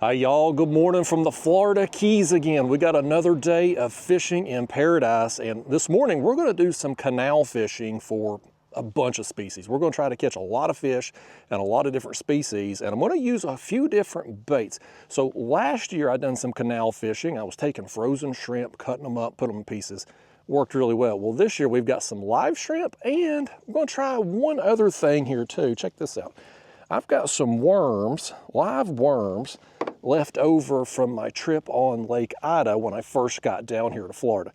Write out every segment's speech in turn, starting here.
Hi y'all, good morning from the Florida Keys again. We got another day of fishing in paradise, and this morning we're gonna do some canal fishing for a bunch of species. We're gonna try to catch a lot of fish and a lot of different species, and I'm gonna use a few different baits. So last year I done some canal fishing. I was taking frozen shrimp, cutting them up, put them in pieces. Worked really well. Well, this year we've got some live shrimp, and I'm gonna try one other thing here too. Check this out. I've got some worms, live worms, left over from my trip on Lake Ida when I first got down here to Florida.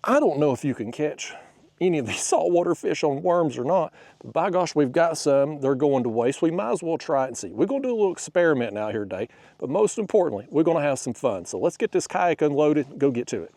I don't know if you can catch any of these saltwater fish on worms or not, but by gosh, we've got some. They're going to waste. We might as well try it and see. We're gonna do a little experiment out here today, but most importantly, we're gonna have some fun. So let's get this kayak unloaded and go get to it.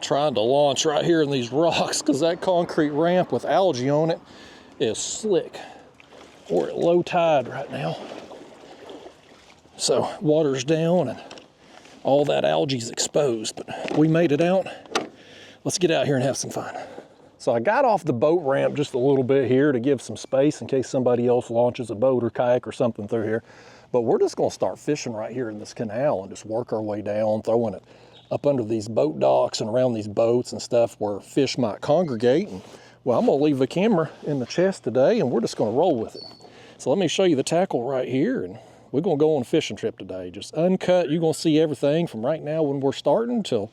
Trying to launch right here in these rocks because that concrete ramp with algae on it is slick. We're at low tide right now. So water's down and all that algae's exposed, but we made it out. Let's get out here and have some fun. So I got off the boat ramp just a little bit here to give some space in case somebody else launches a boat or kayak or something through here. But we're just gonna start fishing right here in this canal and just work our way down, throwing it up under these boat docks and around these boats and stuff where fish might congregate. And well, I'm gonna leave the camera in the chest today and we're just gonna roll with it. So let me show you the tackle right here, and we're gonna go on a fishing trip today. Just uncut, you're gonna see everything from right now when we're starting till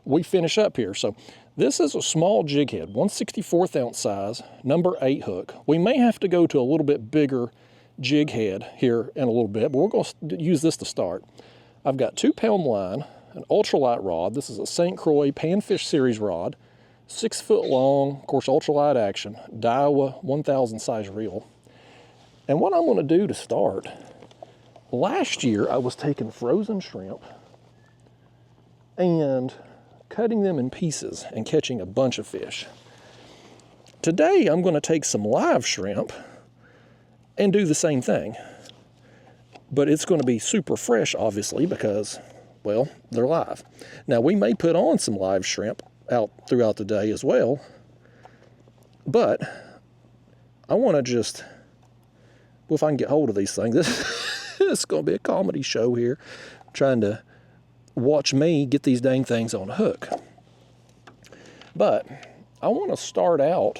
we finish up here. So this is a small jig head, 1/64 ounce size, number 8 hook. We may have to go to a little bit bigger jig head here in a little bit, but we're gonna use this to start. I've got 2-pound line, an ultralight rod. This is a St. Croix Panfish Series rod, 6 foot long, of course, ultralight action, Daiwa 1000 size reel. And what I'm gonna do to start, last year I was taking frozen shrimp and cutting them in pieces and catching a bunch of fish. Today I'm gonna take some live shrimp and do the same thing. But it's gonna be super fresh, obviously, because well, they're live. Now, we may put on some live shrimp out throughout the day as well, but I want to just, well, if I can get hold of these things, this is going to be a comedy show here, trying to watch me get these dang things on a hook. But I want to start out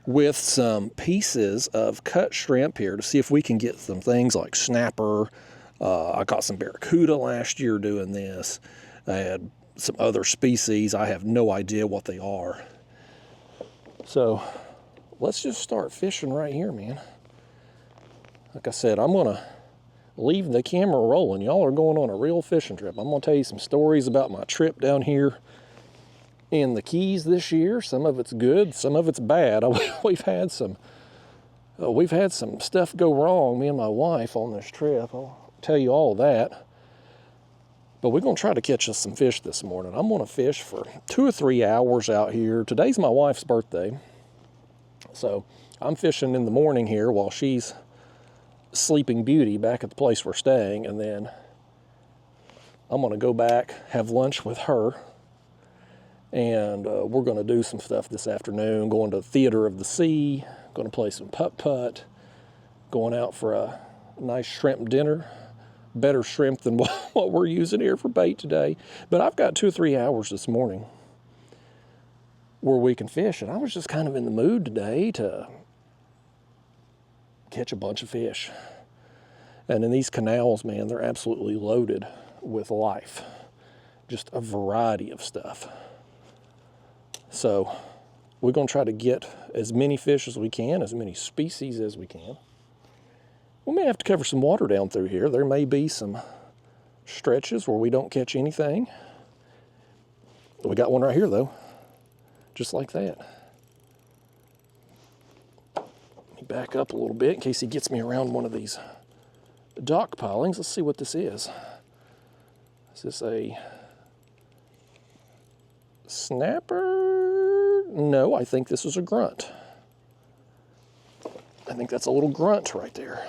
with some pieces of cut shrimp here to see if we can get some things like snapper. I caught some barracuda last year doing this. I had some other species. I have no idea what they are. So let's just start fishing right here, man. Like I said, I'm gonna leave the camera rolling. Y'all are going on a real fishing trip. I'm gonna tell you some stories about my trip down here in the Keys this year. Some of it's good, some of it's bad. We've had some stuff go wrong, me and my wife, on this trip. I'll tell you all of that. But we're gonna try to catch us some fish this morning. I'm gonna fish for 2 or 3 hours out here. Today's my wife's birthday, so I'm fishing in the morning here while she's sleeping beauty back at the place we're staying, and then I'm gonna go back, have lunch with her, and we're gonna do some stuff this afternoon, going to the Theater of the Sea, gonna play some putt-putt, going out for a nice shrimp dinner. Better shrimp than what we're using here for bait today. But I've got 2 or 3 hours this morning where we can fish, and I was just kind of in the mood today to catch a bunch of fish. And in these canals, man, they're absolutely loaded with life. Just a variety of stuff. So we're gonna try to get as many fish as we can, as many species as we can. We may have to cover some water down through here. There may be some stretches where we don't catch anything. We got one right here, though, just like that. Let me back up a little bit in case he gets me around one of these dock pilings. Let's see what this is. Is this a snapper? No, I think this is a grunt. I think that's a little grunt right there.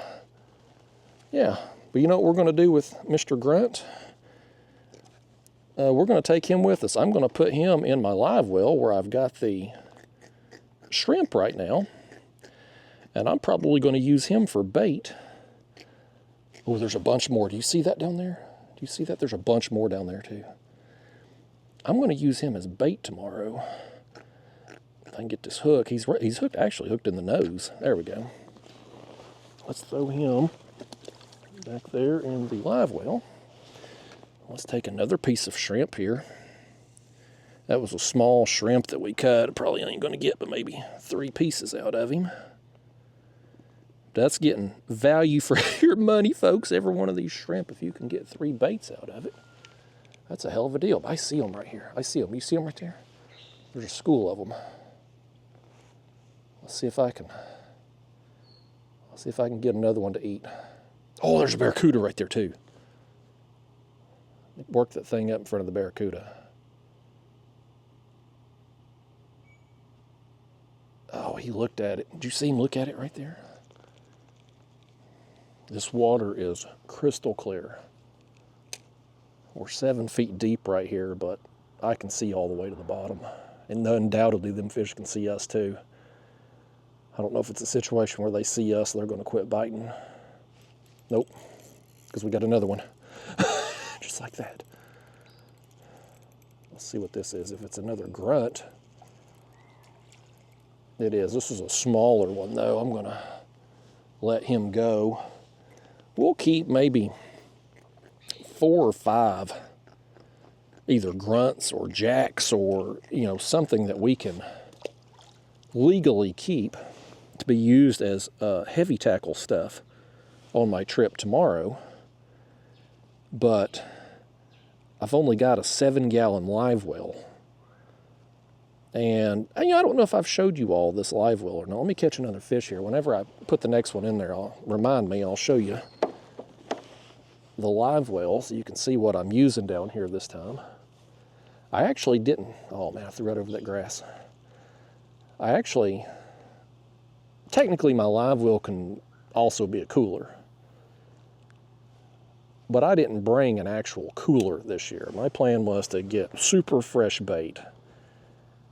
Yeah, but you know what we're going to do with Mr. Grunt? We're going to take him with us. I'm going to put him in my live well where I've got the shrimp right now. And I'm probably going to use him for bait. Oh, there's a bunch more. Do you see that down there? Do you see that? There's a bunch more down there too. I'm going to use him as bait tomorrow. If I can get this hook. He's hooked, actually hooked in the nose. There we go. Let's throw him back there in the live well. Let's take another piece of shrimp here. That was a small shrimp that we cut. Probably ain't going to get but maybe 3 pieces out of him. That's getting value for your money, folks. Every one of these shrimp, if you can get 3 baits out of it, that's a hell of a deal. I see them right here. I see them. You see them right there? There's a school of them. Let's see if I can get another one to eat. Oh, there's a barracuda right there too. Work that thing up in front of the barracuda. Oh, he looked at it. Did you see him look at it right there? This water is crystal clear. We're 7 feet deep right here, but I can see all the way to the bottom. And undoubtedly, them fish can see us too. I don't know if it's a situation where they see us, they're going to quit biting. Nope, because we got another one. Just like that. Let's see what this is. If it's another grunt. It is. This is a smaller one, though. I'm going to let him go. We'll keep maybe 4 or 5 either grunts or jacks or, you know, something that we can legally keep to be used as heavy tackle stuff on my trip tomorrow. But I've only got a 7-gallon live well. And you know, I don't know if I've showed you all this live well or not. Let me catch another fish here. Whenever I put the next one in there, I'll show you the live well so you can see what I'm using down here this time. I actually didn't. Oh man, I threw right over that grass. Technically my live well can also be a cooler. But I didn't bring an actual cooler this year. My plan was to get super fresh bait,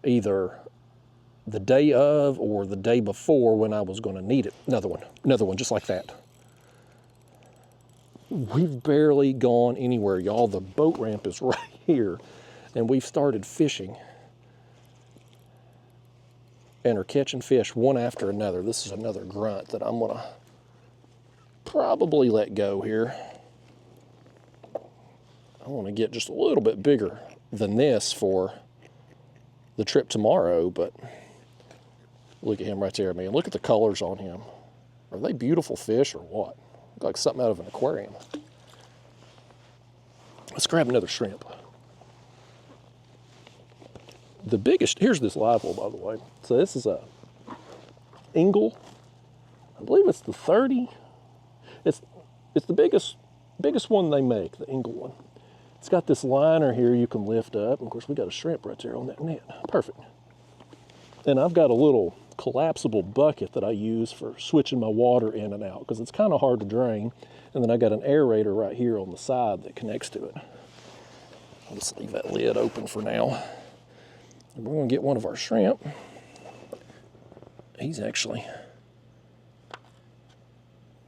either the day of or the day before when I was going to need it. Another one just like that. We've barely gone anywhere, y'all. The boat ramp is right here, and we've started fishing and are catching fish one after another. This is another grunt that I'm going to probably let go here. I want to get just a little bit bigger than this for the trip tomorrow, but look at him right there, man. Look at the colors on him. Are they beautiful fish or what? Look like something out of an aquarium. Let's grab another shrimp. The biggest, here's this live well, by the way. So this is a Engle. I believe it's the 30. It's the biggest one they make, the Engle one. It's got this liner here you can lift up. And of course, we got a shrimp right there on that net. Perfect. And I've got a little collapsible bucket that I use for switching my water in and out because it's kind of hard to drain. And then I got an aerator right here on the side that connects to it. I'll just leave that lid open for now. And we're going to get one of our shrimp. He's actually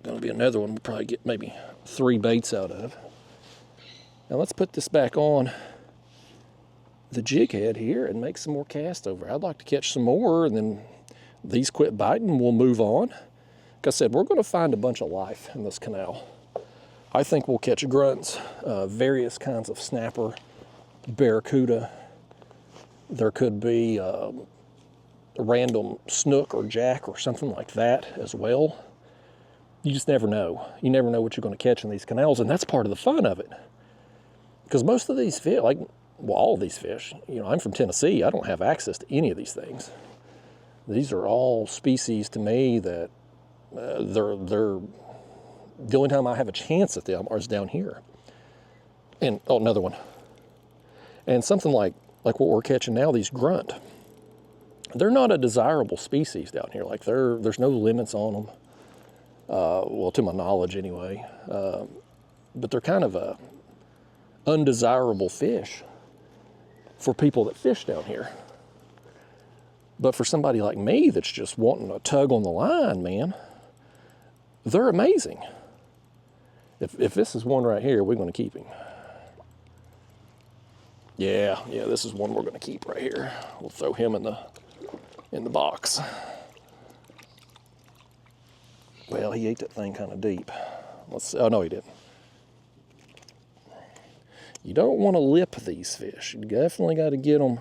going to be another one we'll probably get maybe 3 baits out of. Now let's put this back on the jig head here and make some more cast over. I'd like to catch some more, and then these quit biting, we'll move on. Like I said, we're going to find a bunch of life in this canal. I think we'll catch grunts, various kinds of snapper, barracuda. There could be a random snook or jack or something like that as well. You just never know. You never know what you're going to catch in these canals, and that's part of the fun of it. Because most of these fish, all of these fish, you know, I'm from Tennessee. I don't have access to any of these things. These are all species to me that they're The only time I have a chance at them is down here. And, oh, another one. And something like what we're catching now, these grunt, they're not a desirable species down here. Like there's no limits on them. Well, to my knowledge anyway. But they're kind of a undesirable fish for people that fish down here. But for somebody like me that's just wanting a tug on the line, man, they're amazing. If this is one right here, we're going to keep him. Yeah, this is one we're going to keep right here. We'll throw him in the box. Well, he ate that thing kind of deep. Oh, no, he didn't. You don't want to lip these fish. You definitely got to get them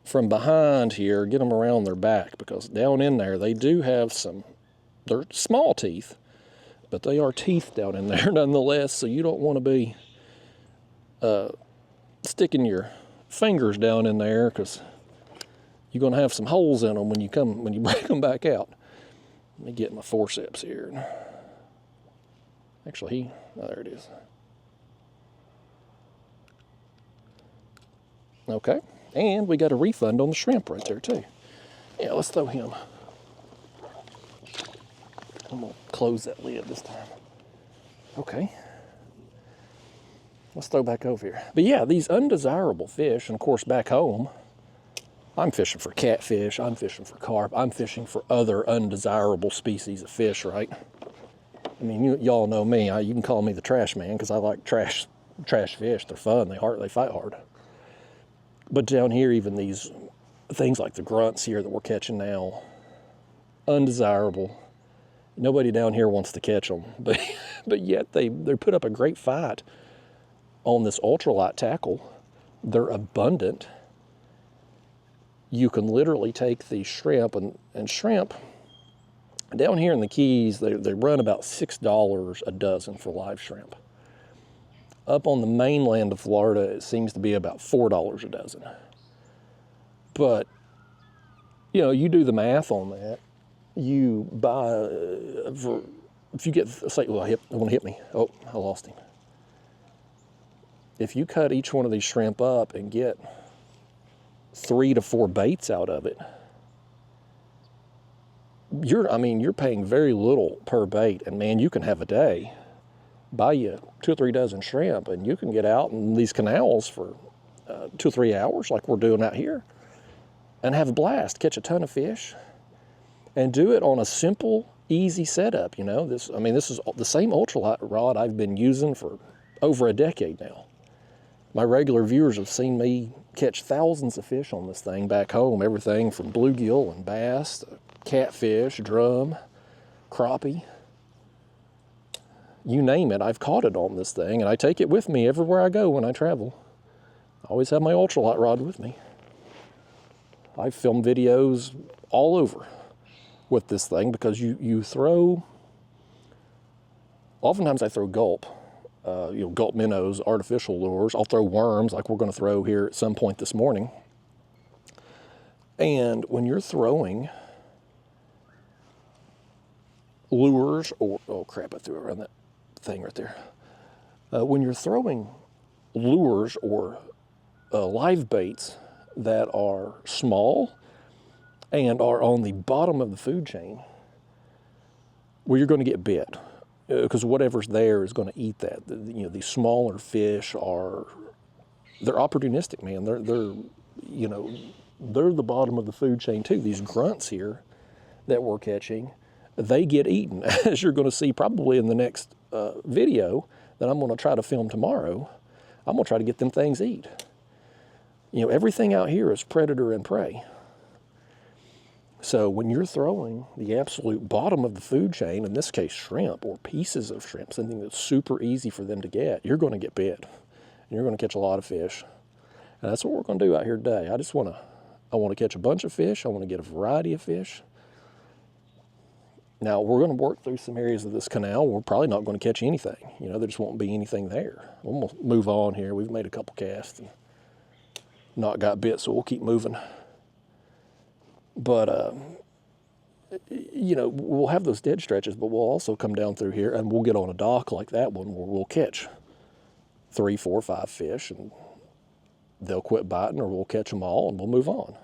from behind here, get them around their back, because down in there they do have they're small teeth, but they are teeth down in there nonetheless, so you don't want to be sticking your fingers down in there, because you're going to have some holes in them when you break them back out. Let me get my forceps here. Actually, there it is. Okay, and we got a refund on the shrimp right there too. Yeah, let's throw him. I'm gonna close that lid this time. Okay. Let's throw back over here. But yeah, these undesirable fish, and of course back home, I'm fishing for catfish, I'm fishing for carp, I'm fishing for other undesirable species of fish, right? I mean, y'all know me. You can call me the trash man, because I like trash fish. They're fun, they fight hard. But down here, even these things like the grunts here that we're catching now, undesirable. Nobody down here wants to catch them, but yet they put up a great fight on this ultralight tackle. They're abundant. You can literally take these shrimp, and shrimp down here in the Keys, they run about $6 a dozen for live shrimp. Up on the mainland of Florida, it seems to be about $4 a dozen. But, you do the math on that. You buy, if you get, say, well, I want to hit me. Oh, I lost him. If you cut each one of these shrimp up and get 3 to 4 baits out of it, you're paying very little per bait, and man, you can have a day. Buy you 2 or 3 dozen shrimp, and you can get out in these canals for 2 or 3 hours like we're doing out here and have a blast, catch a ton of fish, and do it on a simple, easy setup. This is the same ultralight rod I've been using for over a decade now. My regular viewers have seen me catch thousands of fish on this thing back home, everything from bluegill and bass to catfish, drum, crappie. You name it, I've caught it on this thing, and I take it with me everywhere I go when I travel. I always have my ultralight rod with me. I film videos all over with this thing, because you throw, oftentimes I throw gulp, gulp minnows, artificial lures. I'll throw worms like we're going to throw here at some point this morning. And when you're throwing lures, or, oh crap, I threw it around that thing right there. When you're throwing lures or live baits that are small and are on the bottom of the food chain, well, you're going to get bit, because whatever's there is going to eat that. These smaller fish they're opportunistic, man. They're the bottom of the food chain too. These grunts here that we're catching, they get eaten, as you're going to see probably in the next video that I'm going to try to film tomorrow. I'm going to try to get them things eat. Everything out here is predator and prey. So when you're throwing the absolute bottom of the food chain, in this case shrimp or pieces of shrimp, something that's super easy for them to get, you're going to get bit. And you're going to catch a lot of fish. And that's what we're going to do out here today. I want to catch a bunch of fish. I want to get a variety of fish. Now, we're going to work through some areas of this canal. We're probably not going to catch anything. There just won't be anything there. We're going to move on here. We've made a couple casts and not got bit, so we'll keep moving. But you know, we'll have those dead stretches, but we'll also come down through here and we'll get on a dock like that one where we'll catch 3, 4, 5 fish, and they'll quit biting, or we'll catch them all and we'll move on.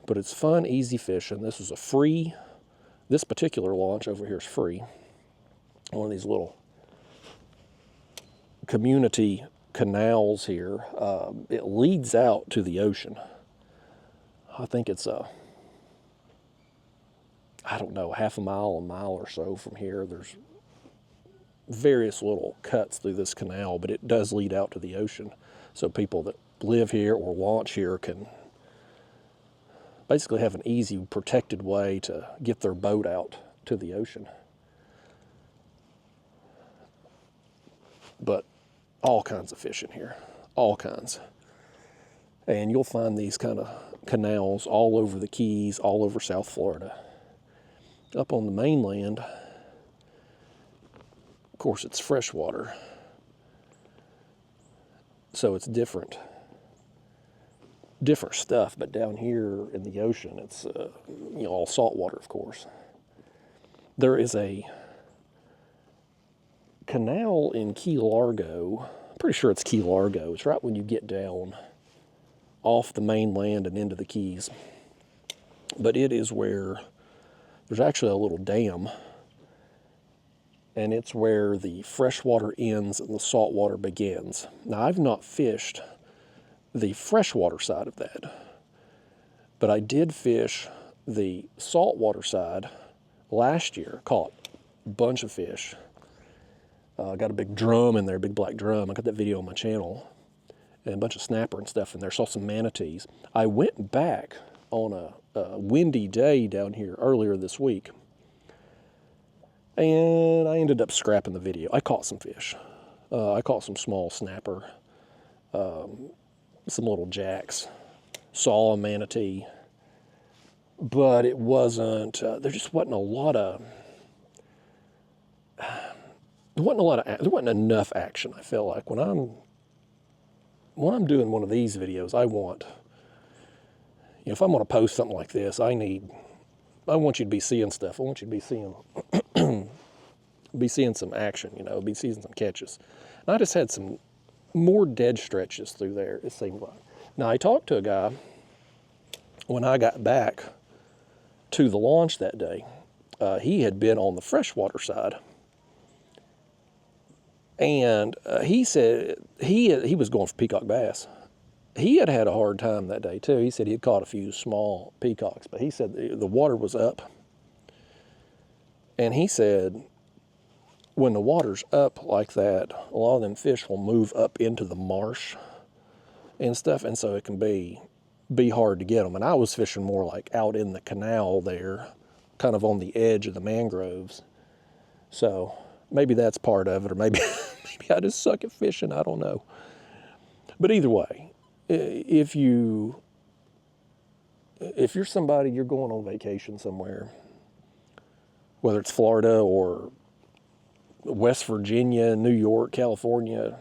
But it's fun, easy fishing. This is a free, this particular launch over here is free. One of these little community canals here. It leads out to the ocean. I think it's I don't know, half a mile or so from here. There's various little cuts through this canal, but it does lead out to the ocean. So people that live here or launch here can basically have an easy, protected way to get their boat out to the ocean. But all kinds of fish in here, all kinds. And you'll find these kind of canals all over the Keys, all over South Florida. Up on the mainland, of course, it's freshwater, so it's different stuff. But down here in the ocean, it's you know, all saltwater, of course. There is a canal in Key Largo. I'm pretty sure it's Key Largo. It's right when you get down off the mainland and into the Keys. But it is where there's actually a little dam, and it's where the freshwater ends and the saltwater begins. Now, I've not fished the freshwater side of that, but I did fish the saltwater side last year, caught a bunch of fish. I got a big drum in there, big black drum. I got that video on my channel, and a bunch of snapper and stuff in there. Saw some manatees. I went back on a windy day down here earlier this week, and I ended up scrapping the video. I caught some fish. I caught some small snapper, some little jacks, saw a manatee, but it wasn't, there just wasn't a lot of, there wasn't enough action. I feel like when I'm doing one of these videos, I want, you know, if I'm going to post something like this, I want you to be seeing stuff. I want you to be seeing some action, you know, be seeing some catches. And I just had some more dead stretches through there, it seemed like. Now, I talked to a guy when I got back to the launch that day. He had been on the freshwater side. And he said he was going for peacock bass. He had had a hard time that day, too. He said he had caught a few small peacocks, but he said the water was up. And he said when the water's up like that, a lot of them fish will move up into the marsh and stuff, and so it can be hard to get them. And I was fishing more like out in the canal there, kind of on the edge of the mangroves. So maybe that's part of it, or maybe I just suck at fishing, I don't know. But either way, if you're somebody, you're going on vacation somewhere, whether it's Florida or West Virginia, New York, California,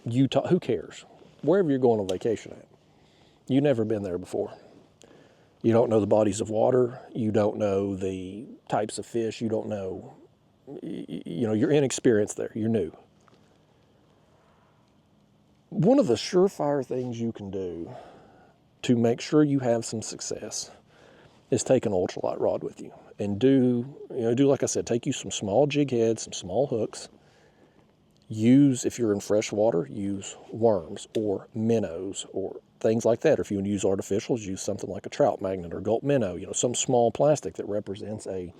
Utah, who cares? Wherever you're going on vacation at, you've never been there before. You don't know the bodies of water. You don't know the types of fish. You don't know, you know, you're inexperienced there. You're new. One of the surefire things you can do to make sure you have some success is take an ultralight rod with you. And do like I said, take you some small jig heads, some small hooks. Use, if you're in freshwater, use worms or minnows or things like that. Or if you want to use artificials, use something like a trout magnet or gulp minnow, you know, some small plastic that represents a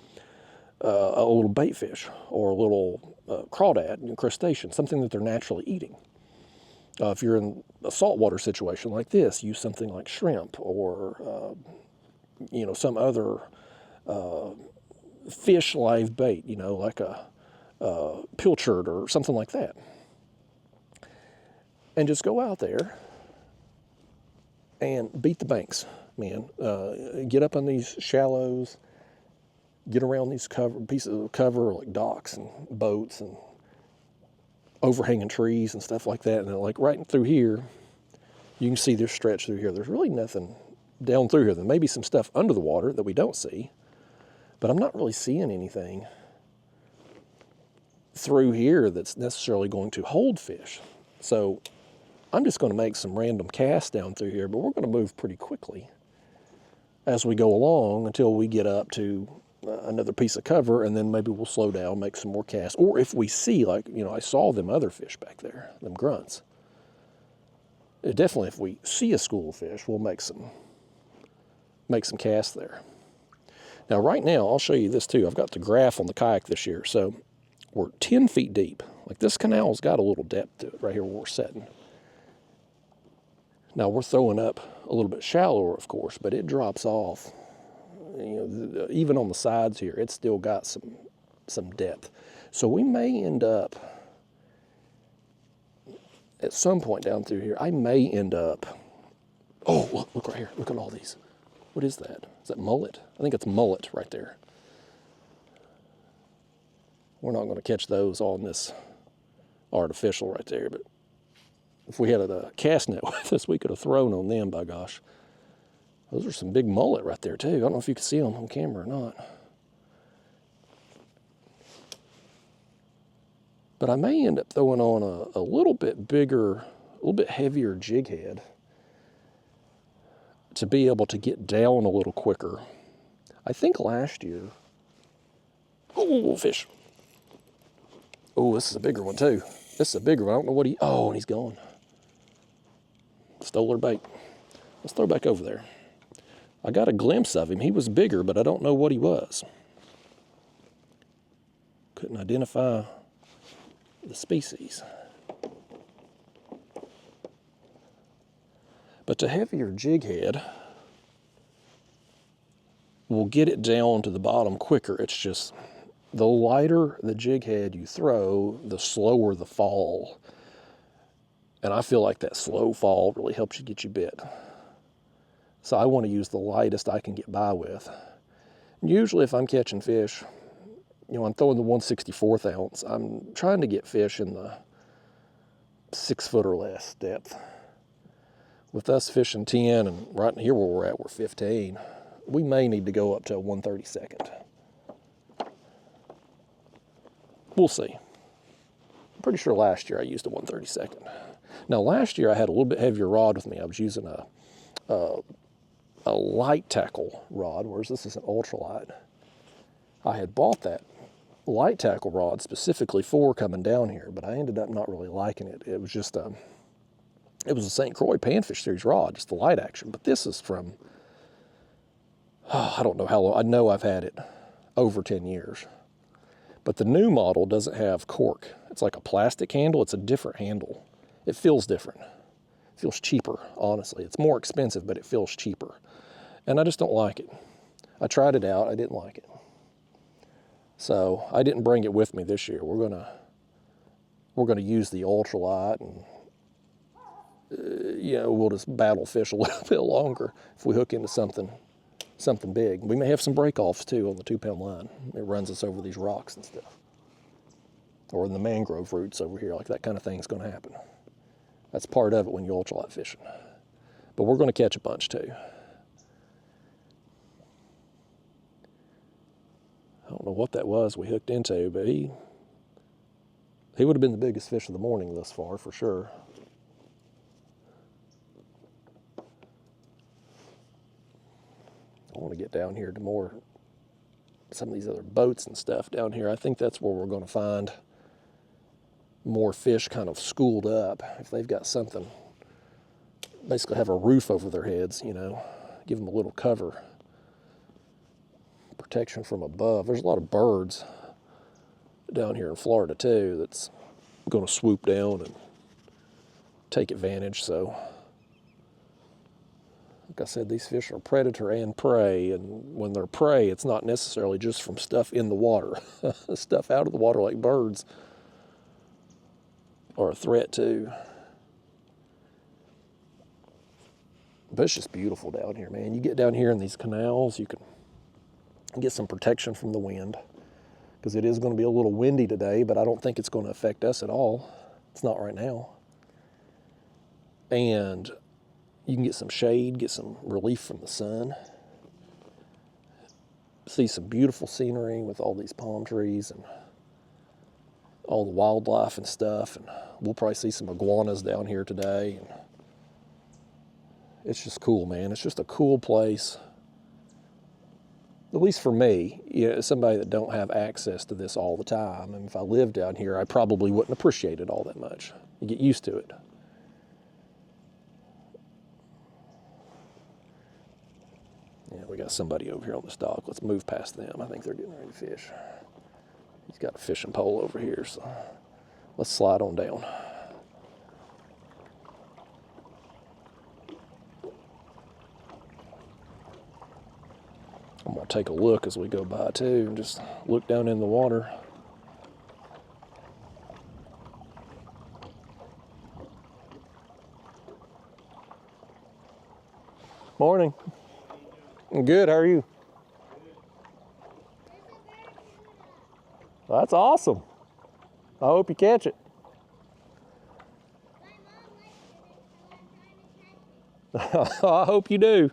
little bait fish or a little crawdad, you know, crustacean, something that they're naturally eating. If you're in a saltwater situation like this, use something like shrimp or, you know, some other fish live bait, you know, like a pilchard or something like that. And just go out there and beat the banks, man. Get up on these shallows, get around these pieces of cover like docks and boats and overhanging trees and stuff like that. And then like right through here, you can see this stretch through here. There's really nothing down through here. There may be some stuff under the water that we don't see, but I'm not really seeing anything through here that's necessarily going to hold fish. So I'm just going to make some random casts down through here, but we're going to move pretty quickly as we go along until we get up to another piece of cover, and then maybe we'll slow down, make some more casts. Or if we see, like, you know, I saw them other fish back there, them grunts. Definitely if we see a school of fish, we'll make some casts there. Now right now, I'll show you this too. I've got the graph on the kayak this year. So we're 10 feet deep. Like this canal's got a little depth to it right here where we're sitting. Now we're throwing up a little bit shallower, of course, but it drops off. You know, even on the sides here, it's still got some depth. So we may end up, at some point down through here, I may end up, oh, look right here. Look at all these. What is that? Is that mullet? I think it's mullet right there. We're not going to catch those on this artificial right there, but if we had a cast net with us, we could have thrown on them, by gosh. Those are some big mullet right there, too. I don't know if you can see them on camera or not. But I may end up throwing on a little bit bigger, a little bit heavier jig head to be able to get down a little quicker. I think last year, oh, fish. Oh, this is a bigger one, too. This is a bigger one. I don't know what oh, and he's gone. Stole our bait. Let's throw back over there. I got a glimpse of him. He was bigger, but I don't know what he was. Couldn't identify the species. But the heavier jig head will get it down to the bottom quicker. It's just the lighter the jig head you throw, the slower the fall. And I feel like that slow fall really helps you get you bit. So I want to use the lightest I can get by with. And usually if I'm catching fish, you know, I'm throwing the 1/64 ounce. I'm trying to get fish in the 6 foot or less depth. With us fishing 10, and right here where we're at, we're 15, we may need to go up to a 1/32. We'll see. I'm pretty sure last year I used a 1/32. Now last year I had a little bit heavier rod with me. I was using a light tackle rod, whereas this is an ultralight. I had bought that light tackle rod specifically for coming down here, but I ended up not really liking it. It was just it was a St. Croix Panfish Series rod, just the light action. But this is from, I don't know how long. I know I've had it over 10 years. But the new model doesn't have cork. It's like a plastic handle. It's a different handle. It feels different. It feels cheaper, honestly. It's more expensive, but it feels cheaper. And I just don't like it. I tried it out. I didn't like it. So I didn't bring it with me this year. We're gonna use the ultralight, and you know, we'll just battle fish a little bit longer if we hook into something big. We may have some break-offs too on the 2-pound line. It runs us over these rocks and stuff, or in the mangrove roots over here. Like that kind of thing's going to happen. That's part of it when you're ultralight fishing. But we're going to catch a bunch too. I don't know what that was we hooked into, but he would have been the biggest fish of the morning thus far, for sure. I want to get down here to some of these other boats and stuff down here. I think that's where we're going to find more fish kind of schooled up. If they've got something, basically have a roof over their heads, you know, give them a little cover. Protection from above. There's a lot of birds down here in Florida too that's going to swoop down and take advantage. So like I said, these fish are predator and prey, and when they're prey, it's not necessarily just from stuff in the water. Stuff out of the water like birds are a threat too. But it's just beautiful down here, man. You get down here in these canals, you can get some protection from the wind, because it is going to be a little windy today, but I don't think it's going to affect us at all. It's not right now. And you can get some shade, get some relief from the sun. See some beautiful scenery with all these palm trees and all the wildlife and stuff. And we'll probably see some iguanas down here today. And it's just cool, man. It's just a cool place. At least for me, you know, somebody that don't have access to this all the time. And if I lived down here, I probably wouldn't appreciate it all that much. You get used to it. Yeah, we got somebody over here on this dock. Let's move past them. I think they're getting ready to fish. He's got a fishing pole over here, so let's slide on down. I'm gonna take a look as we go by too, and just look down in the water. Morning. I'm good, how are you? Well, that's awesome. I hope you catch it. I hope you do.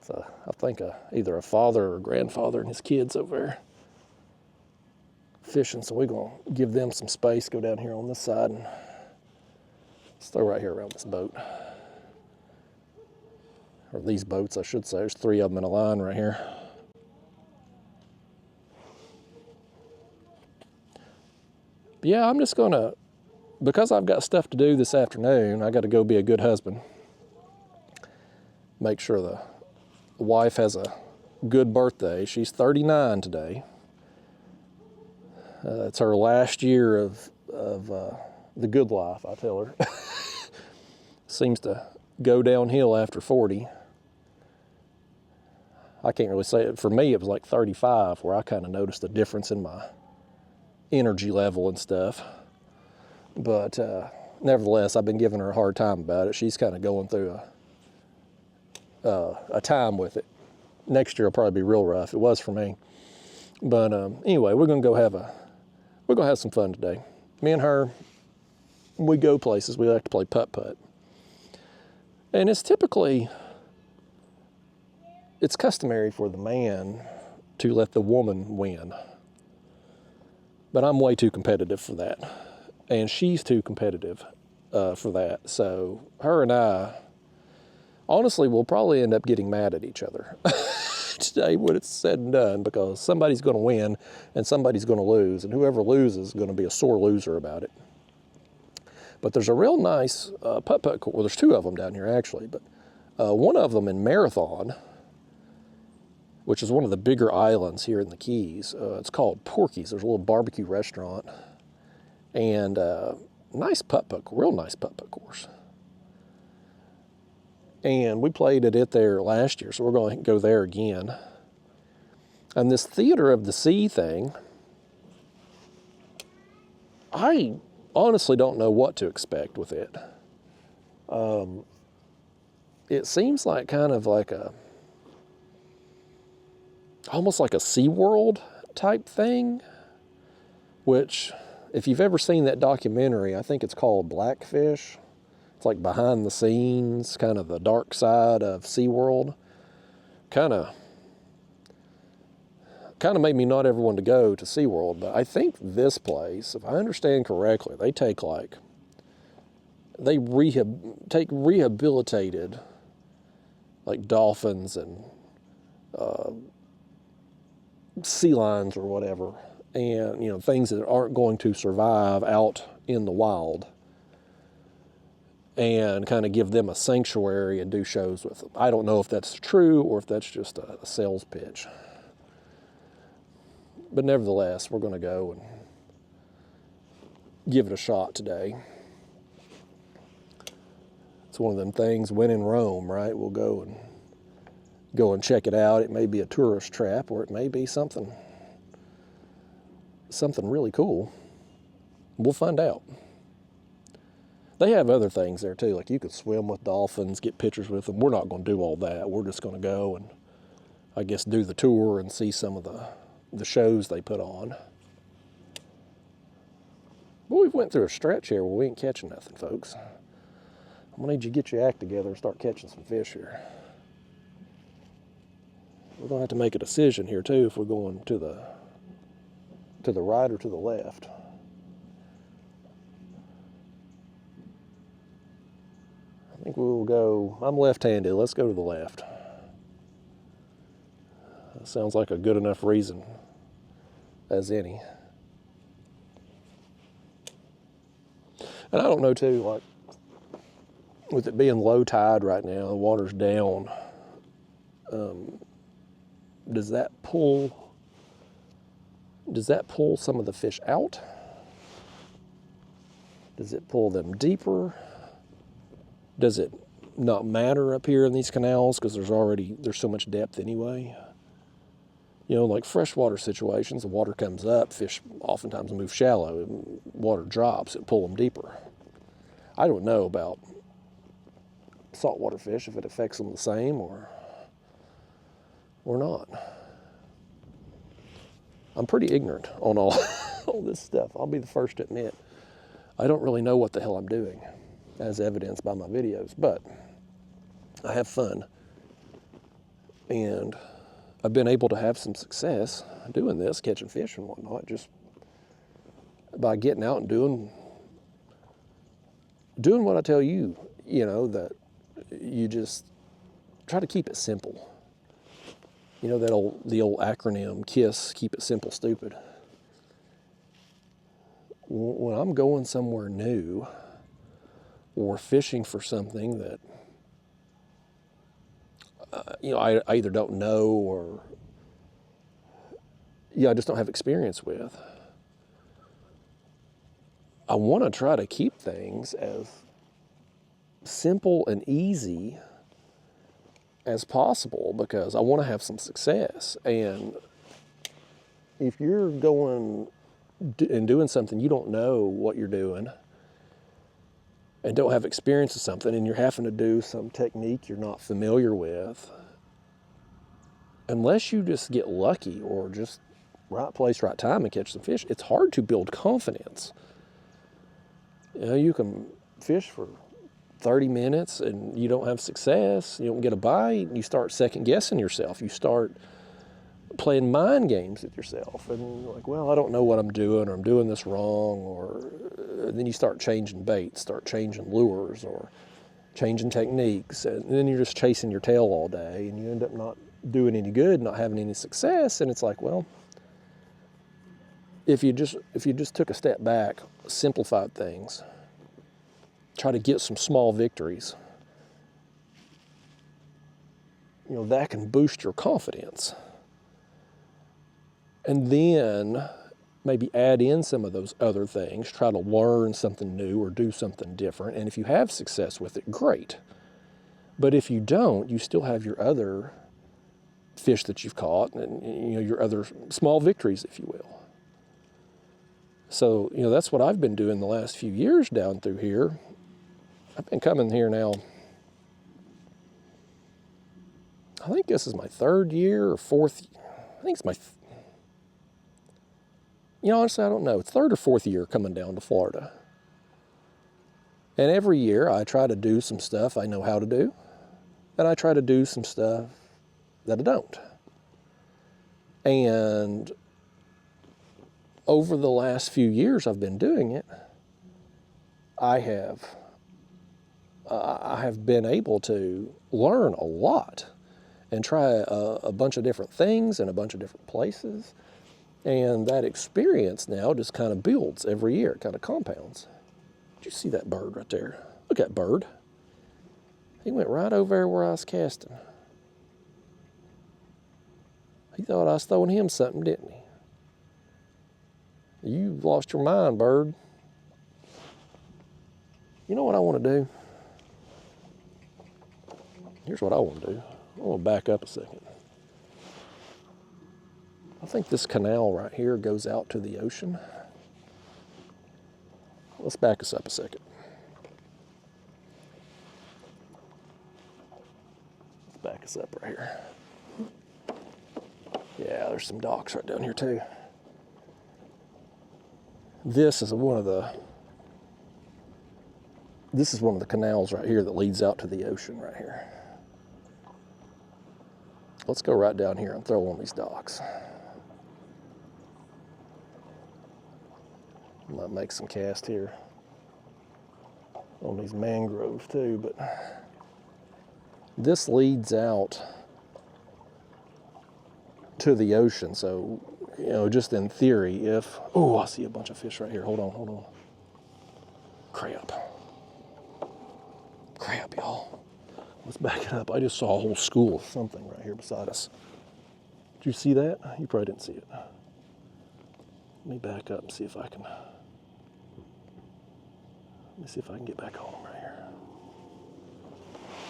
So I think either a father or a grandfather and his kids over there fishing, so we're going to give them some space, go down here on this side, and let's throw right here around this boat. Or these boats, I should say. There's 3 of them in a line right here. But yeah, I'm just going to, because I've got stuff to do this afternoon, I got to go be a good husband. Make sure the wife has a good birthday. She's 39 today. It's her last year of the good life, I tell her. Seems to go downhill after 40. I can't really say it. For me, it was like 35 where I kind of noticed a difference in my energy level and stuff. But nevertheless, I've been giving her a hard time about it. She's kind of going through a time with it. Next year will probably be real rough. It was for me. But anyway, we're gonna have some fun today. Me and her, we go places. We like to play putt-putt. And it's customary for the man to let the woman win. But I'm way too competitive for that. And she's too competitive for that. So her and I, honestly, we'll probably end up getting mad at each other today when it's said and done, because somebody's going to win and somebody's going to lose. And whoever loses is going to be a sore loser about it. But there's a real nice putt-putt course. Well, there's 2 of them down here, actually. But one of them in Marathon, which is one of the bigger islands here in the Keys. It's called Porky's. There's a little barbecue restaurant. And nice putt-putt, real nice putt-putt course. And we played at it there last year, so we're going to go there again. And this Theater of the Sea thing, I honestly don't know what to expect with it. It seems like kind of like almost like a SeaWorld type thing, which, if you've ever seen that documentary, I think it's called Blackfish. It's like behind the scenes, kind of the dark side of SeaWorld. Kind of made me not ever want to go to SeaWorld, but I think this place, if I understand correctly, they take rehabilitated like dolphins and sea lions or whatever, and, you know, things that aren't going to survive out in the wild, and kind of give them a sanctuary and do shows with them. I don't know if that's true or if that's just a sales pitch. But nevertheless, we're going to go and give it a shot today. It's one of them things, when in Rome, right? We'll go and check it out. It may be a tourist trap, or it may be something really cool. We'll find out. They have other things there too, like you could swim with dolphins, get pictures with them. We're not going to do all that. We're just going to go and, I guess, do the tour and see some of the shows they put on. Well, we went through a stretch here where we ain't catching nothing, folks. I'm gonna need you to get your act together and start catching some fish here. We're gonna have to make a decision here too if we're going to the right or to the left. I think we'll go, I'm left-handed, let's go to the left. That sounds like a good enough reason as any. And I don't know too, like, with it being low tide right now, the water's down, does that pull some of the fish out? Does it pull them deeper? Does it not matter up here in these canals because there's so much depth anyway? You know, like freshwater situations, the water comes up, fish oftentimes move shallow, water drops, it pull them deeper. I don't know about saltwater fish, if it affects them the same or not. I'm pretty ignorant on all this stuff. I'll be the first to admit. I don't really know what the hell I'm doing, as evidenced by my videos, but I have fun. And I've been able to have some success doing this, catching fish and whatnot, just by getting out and doing what I tell you, you know, that you just try to keep it simple. You know, the old acronym, KISS, keep it simple, stupid. When I'm going somewhere new or fishing for something that, you know, I either don't know or, yeah, I just don't have experience with, I want to try to keep things as simple and easy as possible because I want to have some success. And if you're going and doing something you don't know what you're doing and don't have experience with something and you're having to do some technique you're not familiar with, unless you just get lucky or just right place, right time and catch some fish, it's hard to build confidence. You know, you can fish for 30 minutes and you don't have success, you don't get a bite, you start second guessing yourself. You start playing mind games with yourself and you're like, well, I don't know what I'm doing or I'm doing this wrong, or then you start changing baits, start changing lures or changing techniques, and then you're just chasing your tail all day and you end up not doing any good, not having any success. And it's like, well, if you just took a step back, simplified things, try to get some small victories, you know, that can boost your confidence. And then maybe add in some of those other things, try to learn something new or do something different. And if you have success with it, great. But if you don't, you still have your other fish that you've caught and, you know, your other small victories, if you will. So, you know, that's what I've been doing the last few years down through here. I've been coming here now, I think this is my third year or fourth, I think it's my, you know, honestly, I don't know. It's third or fourth year coming down to Florida. And every year I try to do some stuff I know how to do, and I try to do some stuff that I don't. And over the last few years I've been doing it, I have been able to learn a lot and try a bunch of different things in a bunch of different places. And that experience now just kind of builds every year, it kind of compounds. Did you see that bird right there? Look at that bird. He went right over there where I was casting. He thought I was throwing him something, didn't he? You lost your mind, bird. You know what I want to do? Here's what I want to do. I want to back up a second. I think this canal right here goes out to the ocean. Let's back us up a second. Let's back us up right here. Yeah, there's some docks right down here too. This is one of the This is one of the canals right here that leads out to the ocean right here. Let's go right down here and throw on these docks. Might make some cast here on these mangroves too, but this leads out to the ocean. So, you know, just in theory, if, oh, I see a bunch of fish right here. Hold on. Crap, y'all. Let's back it up. I just saw a whole school of something right here beside us. Did you see that? You probably didn't see it. Let me back up and see if I can. Let me see if I can get back on them right here.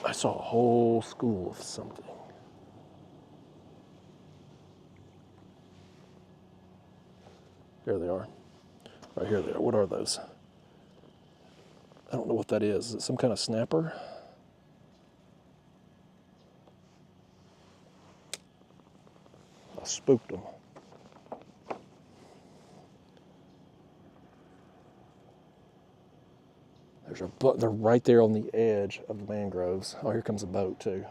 I saw a whole school of something. There they are. Right here they are. What are those? I don't know what that is. Is it some kind of snapper? I spooked them. They're right there on the edge of the mangroves. Oh, here comes a boat too.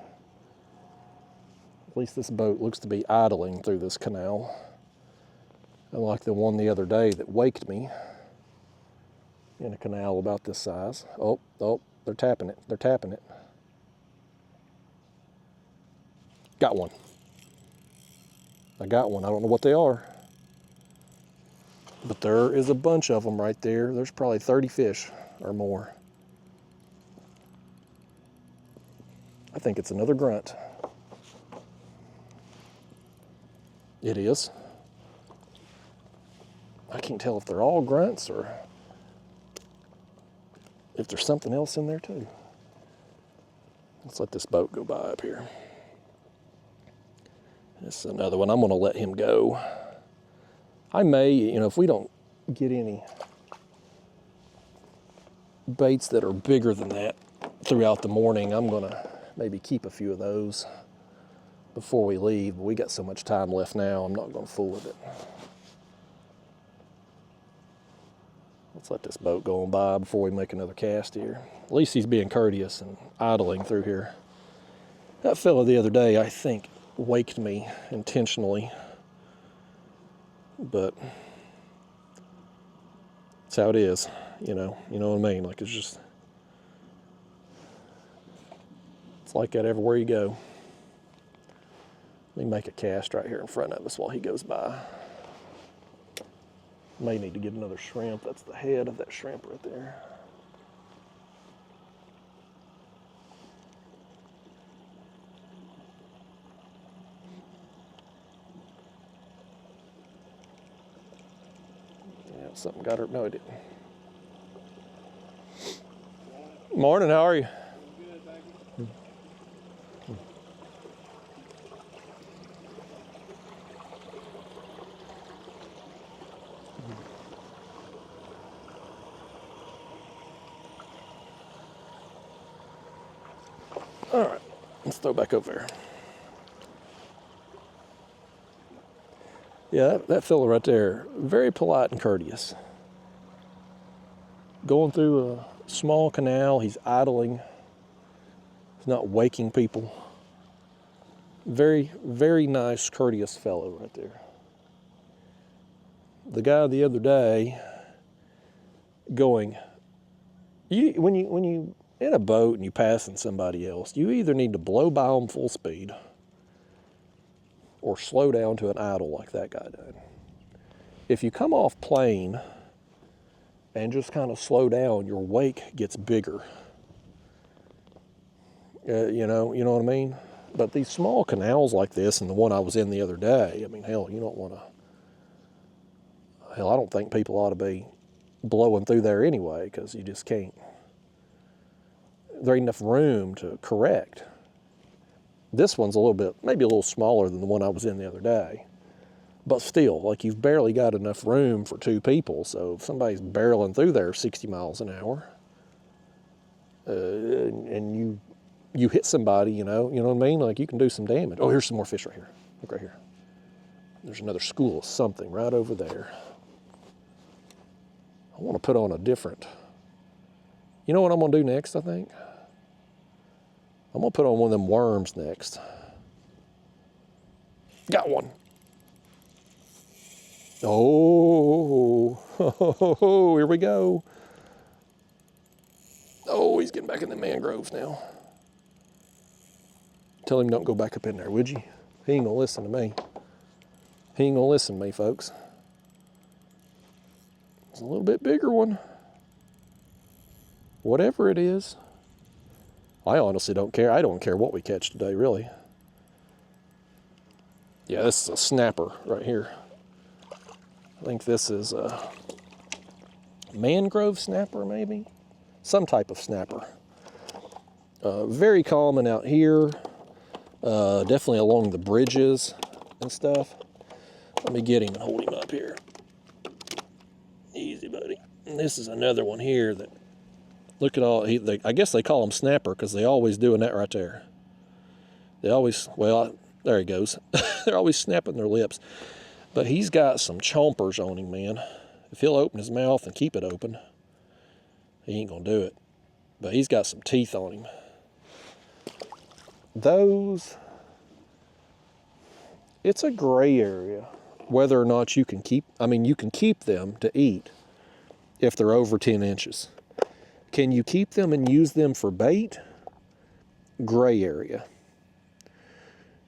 At least this boat looks to be idling through this canal. Unlike the one the other day that waked me in a canal about this size. Oh, they're tapping it. Got one. I got one. I don't know what they are. But there is a bunch of them right there. There's probably 30 fish or more. I think it's another grunt. It is. I can't tell if they're all grunts or if there's something else in there too. Let's let this boat go by up here. This is another one. I'm going to let him go. I may, you know, if we don't get any baits that are bigger than that throughout the morning, I'm going to maybe keep a few of those before we leave. But we got so much time left now, I'm not going to fool with it. Let's let this boat go on by before we make another cast here. At least he's being courteous and idling through here. That fella the other day, I think, waked me intentionally. But that's how it is, you know what I mean? Like it's like that everywhere you go. Let me make a cast right here in front of us while he goes by. May need to get another shrimp. That's the head of that shrimp right there. Yeah, something got her. No, it didn't. Morning, how are you? Good, thank you. All right, let's throw back over there. Yeah, that fella right there, very polite and courteous. Going through a small canal, he's idling. He's not waking people. Very, very nice, courteous fellow right there. The guy the other day going, when you in a boat and you passing somebody else, you either need to blow by them full speed or slow down to an idle like that guy did. If you come off plane and just kind of slow down, your wake gets bigger. You know what I mean? But these small canals like this and the one I was in the other day, I mean, hell, you don't want to, I don't think people ought to be blowing through there anyway, because you just can't. There ain't enough room to correct. This one's a little bit, maybe a little smaller than the one I was in the other day. But still, like you've barely got enough room for two people. So if somebody's barreling through there 60 miles an hour, and you hit somebody, you know what I mean? Like you can do some damage. Oh, here's some more fish right here. Look right here. There's another school of something right over there. I want to put on a different You know what I'm gonna do next, I think? I'm gonna put on one of them worms next. Got one. Oh, here we go. Oh, he's getting back in the mangroves now. Tell him don't go back up in there, would you? He ain't gonna listen to me. He ain't gonna listen to me, folks. It's a little bit bigger one. Whatever it is. I honestly don't care. I don't care what we catch today, really. Yeah, this is a snapper right here. I think this is a mangrove snapper, maybe? Some type of snapper. Very common out here. Definitely along the bridges and stuff. Let me get him and hold him up here. Easy, buddy. And this is another one here that, look at all, I guess they call them snapper because they always doing that right there. They always, well, there he goes. They're always snapping their lips. But he's got some chompers on him, man. If he'll open his mouth and keep it open, he ain't gonna do it. But he's got some teeth on him. Those, it's a gray area whether or not you can keep, I mean, you can keep them to eat if they're over 10 inches. Can you keep them and use them for bait? Gray area.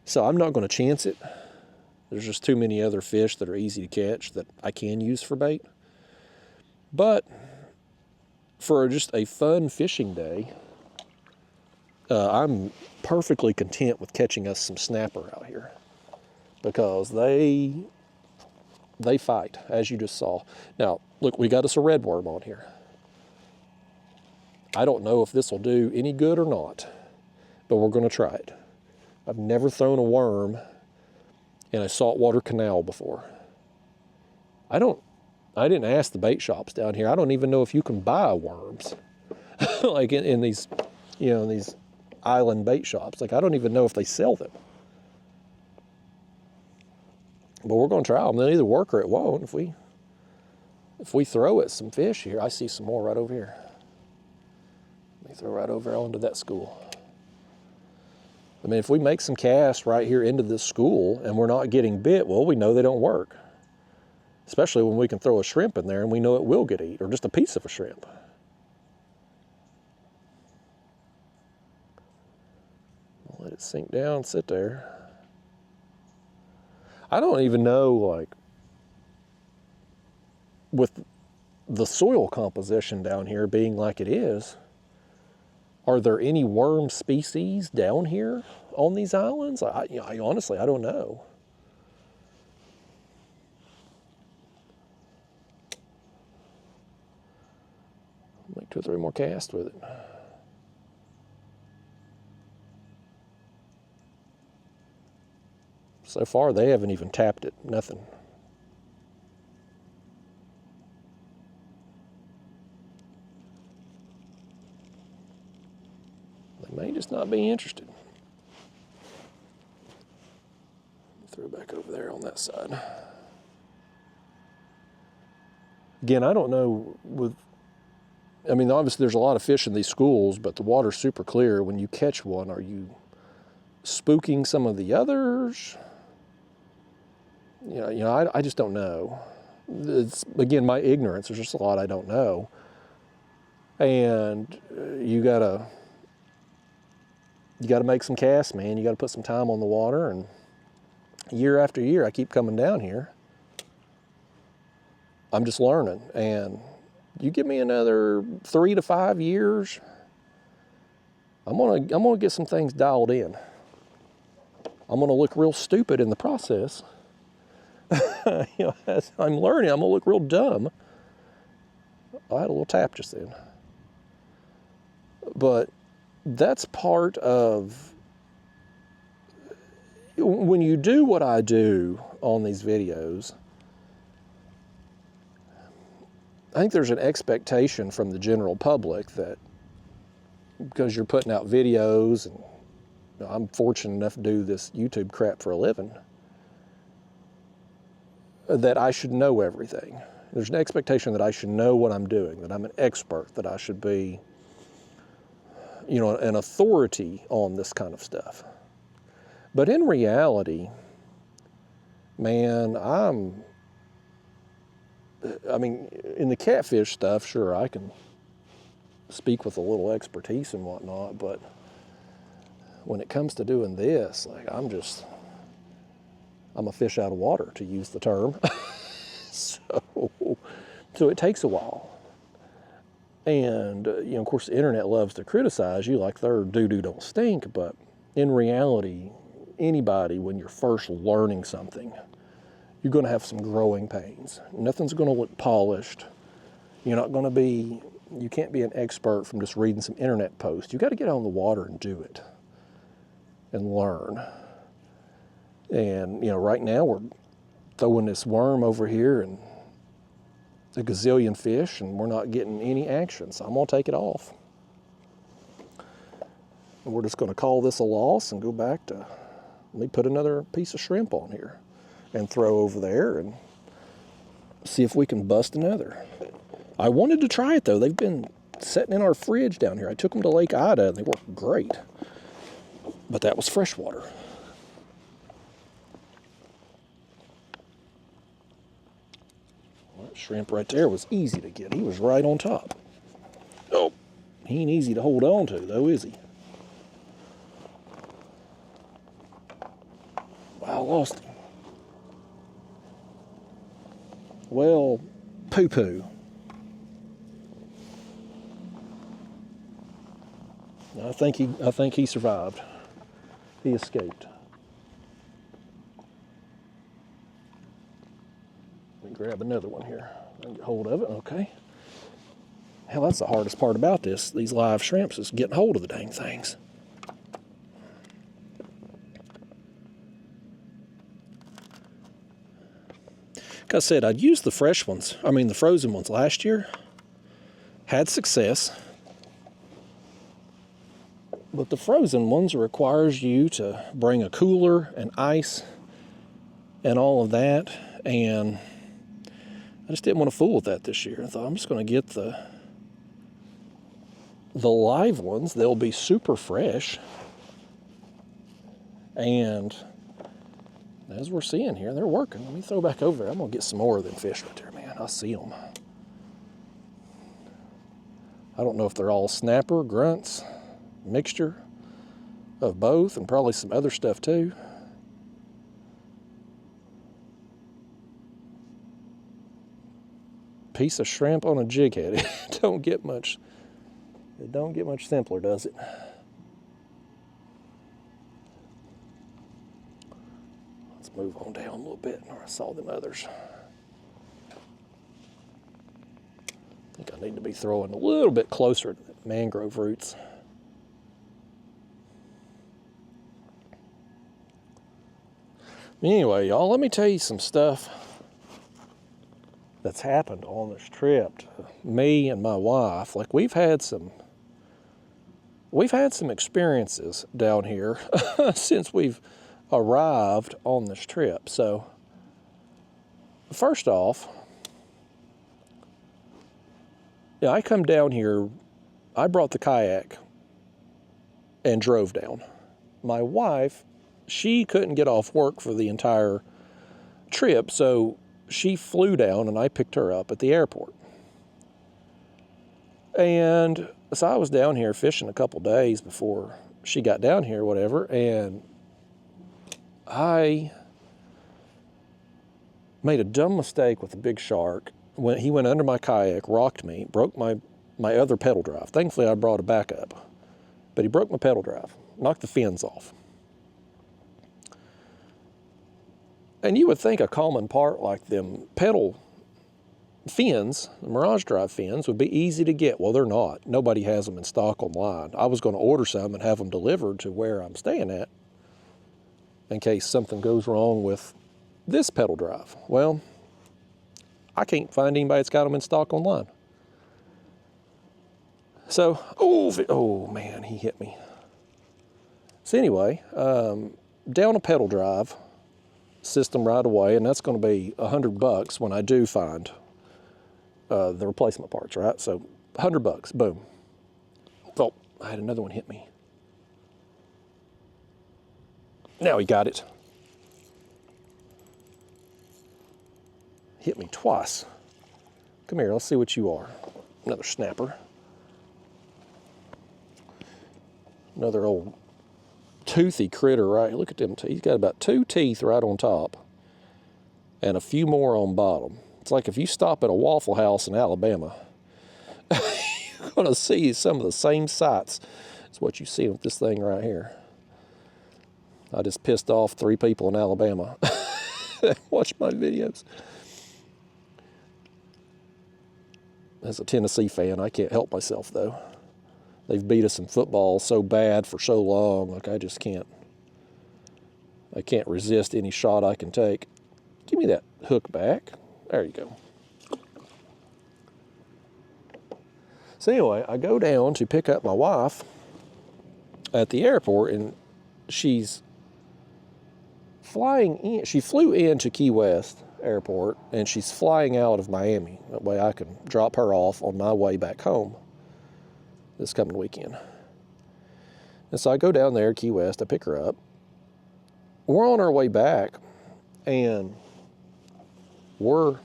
So I'm not going to chance it. There's just too many other fish that are easy to catch that I can use for bait. But for just a fun fishing day, I'm perfectly content with catching us some snapper out here because they fight, as you just saw. Now, look, we got us a red worm on here. I don't know if this will do any good or not, but we're going to try it. I've never thrown a worm in a saltwater canal before. I didn't ask the bait shops down here. I don't even know if you can buy worms like in these, you know, in these island bait shops. Like, I don't even know if they sell them. But we're going to try them. They'll either work or it won't. If we throw at some fish here, I see some more right over here. Let me throw right over onto that school. I mean, if we make some casts right here into this school and we're not getting bit, well, we know they don't work. Especially when we can throw a shrimp in there and we know it will get eat, or just a piece of a shrimp. Let it sink down, sit there. I don't even know, like, with the soil composition down here being like it is, are there any worm species down here on these islands? I honestly, I don't know. Make 2 or 3 more casts with it. So far, they haven't even tapped it, nothing. They may just not be interested. Throw it back over there on that side. Again, I don't know I mean, obviously there's a lot of fish in these schools, but the water's super clear. When you catch one, are you spooking some of the others? I just don't know. It's, again, my ignorance. There's just a lot I don't know. And you gotta make some casts, man. You gotta put some time on the water, and year after year I keep coming down here. I'm just learning, and you give me another 3 to 5 years, I'm gonna get some things dialed in. I'm gonna look real stupid in the process. As I'm learning, I'm gonna look real dumb. I had a little tap just then. But that's part of, when you do what I do on these videos, I think there's an expectation from the general public that because you're putting out videos, and I'm fortunate enough to do this YouTube crap for a living, that I should know everything. There's an expectation that I should know what I'm doing, that I'm an expert, that I should be you know, an authority on this kind of stuff. But in reality, man, I mean, in the catfish stuff, sure, I can speak with a little expertise and whatnot, but when it comes to doing this, like, I'm a fish out of water, to use the term. So it takes a while. And, you know, of course, the internet loves to criticize you like their doo-doo don't stink, but in reality, anybody, when you're first learning something, you're going to have some growing pains. Nothing's going to look polished. You're not going to be, you can't be an expert from just reading some internet posts. You got to get on the water and do it and learn. And, you know, right now we're throwing this worm over here and a gazillion fish, and we're not getting any action. So I'm going to take it off. And we're just going to call this a loss and go back to, let me put another piece of shrimp on here and throw over there and see if we can bust another. I wanted to try it though. They've been sitting in our fridge down here. I took them to Lake Ida and they worked great. But that was freshwater. Well, that shrimp right there was easy to get. He was right on top. Oh, he ain't easy to hold on to though, is he? Wow, I lost him. Well, poo-poo. I think he survived. He escaped. Let me grab another one here. I can get hold of it. Okay. Hell, that's the hardest part about these live shrimps, is getting hold of the dang things. Like I said, I'd used the frozen ones last year. Had success. But the frozen ones requires you to bring a cooler and ice and all of that. And I just didn't want to fool with that this year. I thought, I'm just going to get the live ones. They'll be super fresh. And as we're seeing here, they're working. Let me throw back over there. I'm going to get some more of them fish right there, man. I see them. I don't know if they're all snapper, grunts, mixture of both, and probably some other stuff too. Piece of shrimp on a jig head. It don't get much simpler, does it? Let's move on down a little bit. I saw them others. I think I need to be throwing a little bit closer to the mangrove roots. Anyway, y'all, let me tell you some stuff that's happened on this trip to me and my wife. Like, we've had some experiences down here since we've arrived on this trip. So, first off, yeah, I come down here, I brought the kayak and drove down. My wife, she couldn't get off work for the entire trip, so she flew down and I picked her up at the airport. And so I was down here fishing a couple days before she got down here, whatever, and I made a dumb mistake with a big shark. When he went under my kayak, rocked me, broke my other pedal drive. Thankfully, I brought a backup, but he broke my pedal drive, knocked the fins off. And you would think a common part like them pedal fins, the Mirage Drive fins, would be easy to get. Well, they're not. Nobody has them in stock online. I was going to order some and have them delivered to where I'm staying at in case something goes wrong with this pedal drive. Well, I can't find anybody that's got them in stock online. So, oh man, he hit me. So anyway, down a pedal drive system right away, and that's going to be $100 when I do find the replacement parts, right? So $100, boom. Well, I had another one hit me. Now he got it. Hit me twice. Come here, let's see what you are. Another snapper. Another old toothy critter, right? Look at them teeth. He's got about 2 teeth right on top and a few more on bottom. It's like if you stop at a Waffle House in Alabama, you're going to see some of the same sights as what you see with this thing right here. I just pissed off 3 people in Alabama that watch my videos. As a Tennessee fan, I can't help myself, though. They've beat us in football so bad for so long, like I just can't. I can't resist any shot I can take. Give me that hook back. There you go. So anyway, I go down to pick up my wife at the airport, and she's flying in. She flew into Key West Airport, and she's flying out of Miami. That way I can drop her off on my way back home this coming weekend. And so I go down there, Key West, I pick her up. We're on our way back, and we're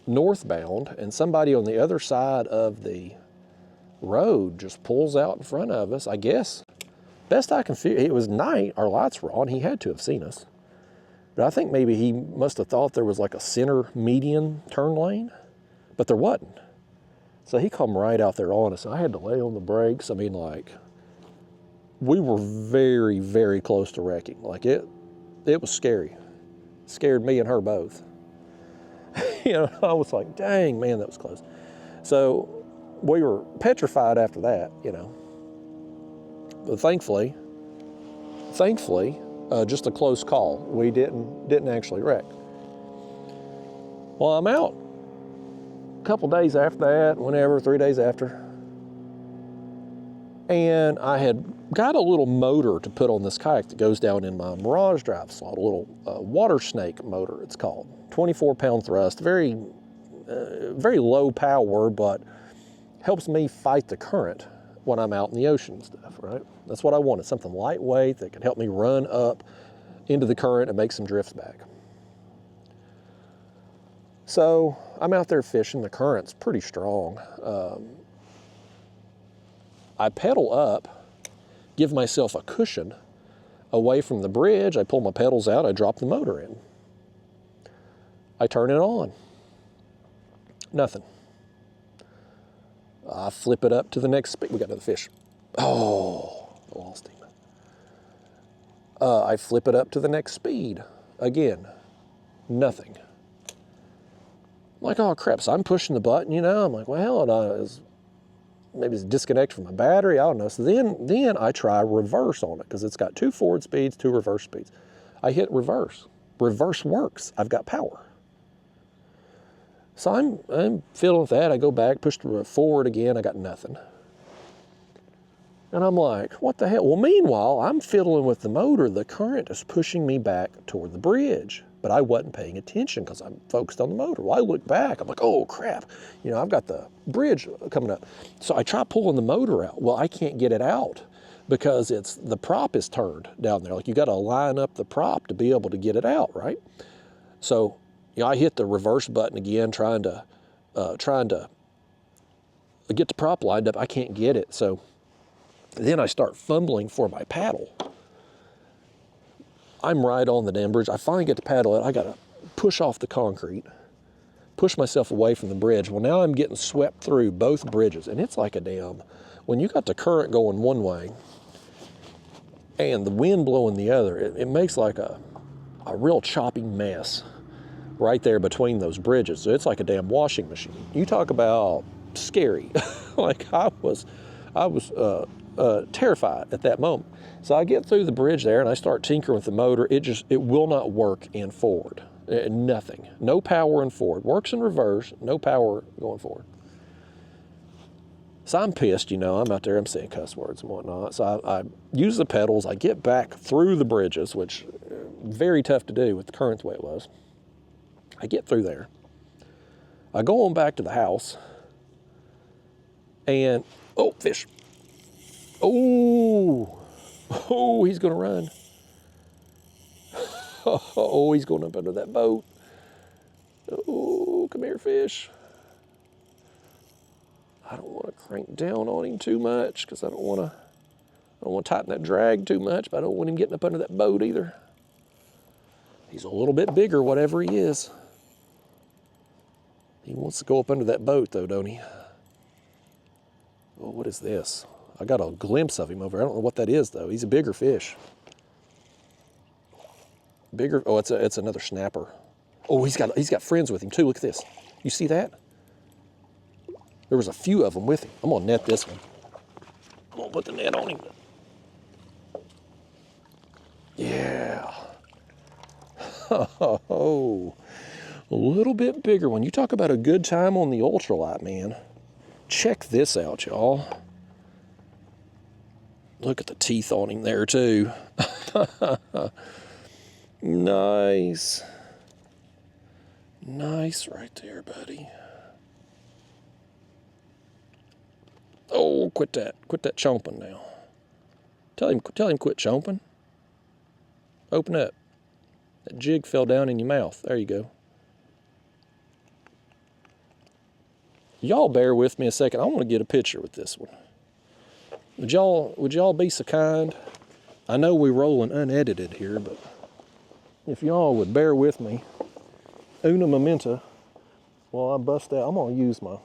northbound, and somebody on the other side of the road just pulls out in front of us. I guess, best I can figure, it was night, our lights were on, he had to have seen us. But I think maybe he must have thought there was like a center median turn lane, but there wasn't. So he come right out there on us. I had to lay on the brakes. I mean, like, we were very, very close to wrecking. Like, it was scary. It scared me and her both. You know, I was like, dang, man, that was close. So we were petrified after that, you know. But thankfully, just a close call. We didn't actually wreck. Well, I'm out a couple days after that, whenever, 3 days after. And I had got a little motor to put on this kayak that goes down in my Mirage drive slot, a little water snake motor, it's called. 24-pound thrust, very low power, but helps me fight the current when I'm out in the ocean and stuff, right? That's what I wanted, something lightweight that could help me run up into the current and make some drifts back. So I'm out there fishing, the current's pretty strong. I pedal up, give myself a cushion away from the bridge, I pull my pedals out, I drop the motor in. I turn it on, nothing. I flip it up to the next speed. We got another fish. Oh, I lost him. I flip it up to the next speed. Again, nothing. I'm like, oh crap, so I'm pushing the button, you know. I'm like, well, maybe it's disconnected from my battery, I don't know. So then I try reverse on it, because it's got 2 forward speeds, 2 reverse speeds. I hit reverse. Reverse works, I've got power. So I'm fiddling with that. I go back, push forward again, I got nothing. And I'm like, what the hell? Well, meanwhile, I'm fiddling with the motor. The current is pushing me back toward the bridge, but I wasn't paying attention because I'm focused on the motor. Well, I look back, I'm like, oh crap. You know, I've got the bridge coming up. So I try pulling the motor out. Well, I can't get it out because the prop is turned down there. Like, you got to line up the prop to be able to get it out, right? So, you know, I hit the reverse button again, trying to get the prop lined up. I can't get it. So then I start fumbling for my paddle. I'm right on the damn bridge. I finally get the paddle out. I got to push off the concrete, push myself away from the bridge. Well, now I'm getting swept through both bridges, and it's like a damn, when you got the current going one way and the wind blowing the other, it makes like a real choppy mess right there between those bridges. So it's like a damn washing machine. You talk about scary. Like, I was terrified at that moment. So I get through the bridge there and I start tinkering with the motor. It will not work in forward. Nothing. No power in forward. Works in reverse, no power going forward. So I'm pissed, you know. I'm out there, I'm saying cuss words and whatnot. So I use the pedals. I get back through the bridges, which very tough to do with the current the way it was. I get through there. I go on back to the house and, oh, fish. Oh, oh, he's gonna run. Oh, he's going up under that boat. Oh, come here, fish. I don't want to crank down on him too much because I don't want to tighten that drag too much, but I don't want him getting up under that boat either. He's a little bit bigger, whatever he is. He wants to go up under that boat though, don't he? Oh, what is this? I got a glimpse of him over there. I don't know what that is though. He's a bigger fish. Bigger, oh, it's another snapper. Oh, he's got friends with him too. Look at this. You see that? There was a few of them with him. I'm gonna net this one. I'm gonna put the net on him. Yeah. Oh, a little bit bigger one. You talk about a good time on the ultralight, man. Check this out, y'all. Look at the teeth on him there too. Nice. Nice right there, buddy. Oh, quit that chomping now. Tell him quit chomping. Open up. That jig fell down in your mouth. There you go. Y'all bear with me a second. I want to get a picture with this one. Would y'all be so kind? I know we're rolling unedited here, but if y'all would bear with me, una momenta, while I bust out, I'm gonna use my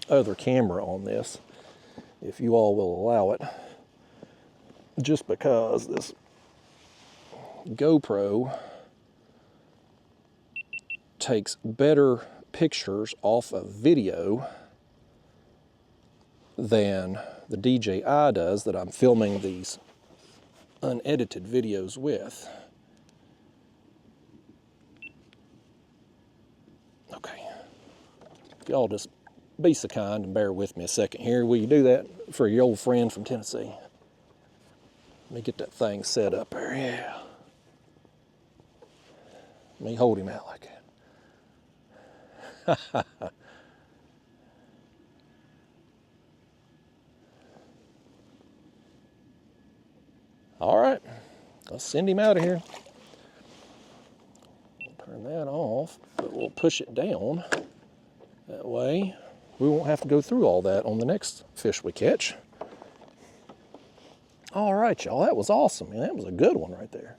other camera on this, if you all will allow it, just because this GoPro takes better pictures off of video than the DJI does that I'm filming these unedited videos with. Okay, y'all just be so kind and bear with me a second here. Will you do that for your old friend from Tennessee? Let me get that thing set up there, yeah. Let me hold him out like that. All right, let's send him out of here. Turn that off, but we'll push it down. That way, we won't have to go through all that on the next fish we catch. All right, y'all, that was awesome, man. That was a good one right there.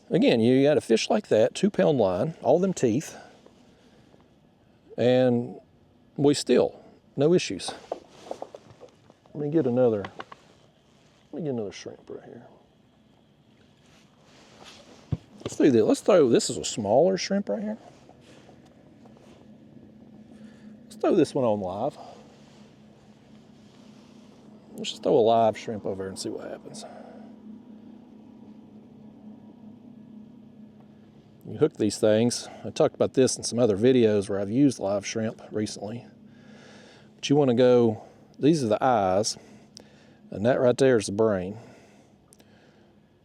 Again, you got a fish like that, 2-pound line, all them teeth, and we still, no issues. Let me get another shrimp right here. Let's do this. This is a smaller shrimp right here. Let's throw this one on live. Let's just throw a live shrimp over there and see what happens. You hook these things. I talked about this in some other videos where I've used live shrimp recently. But you want to go, these are the eyes, and that right there is the brain.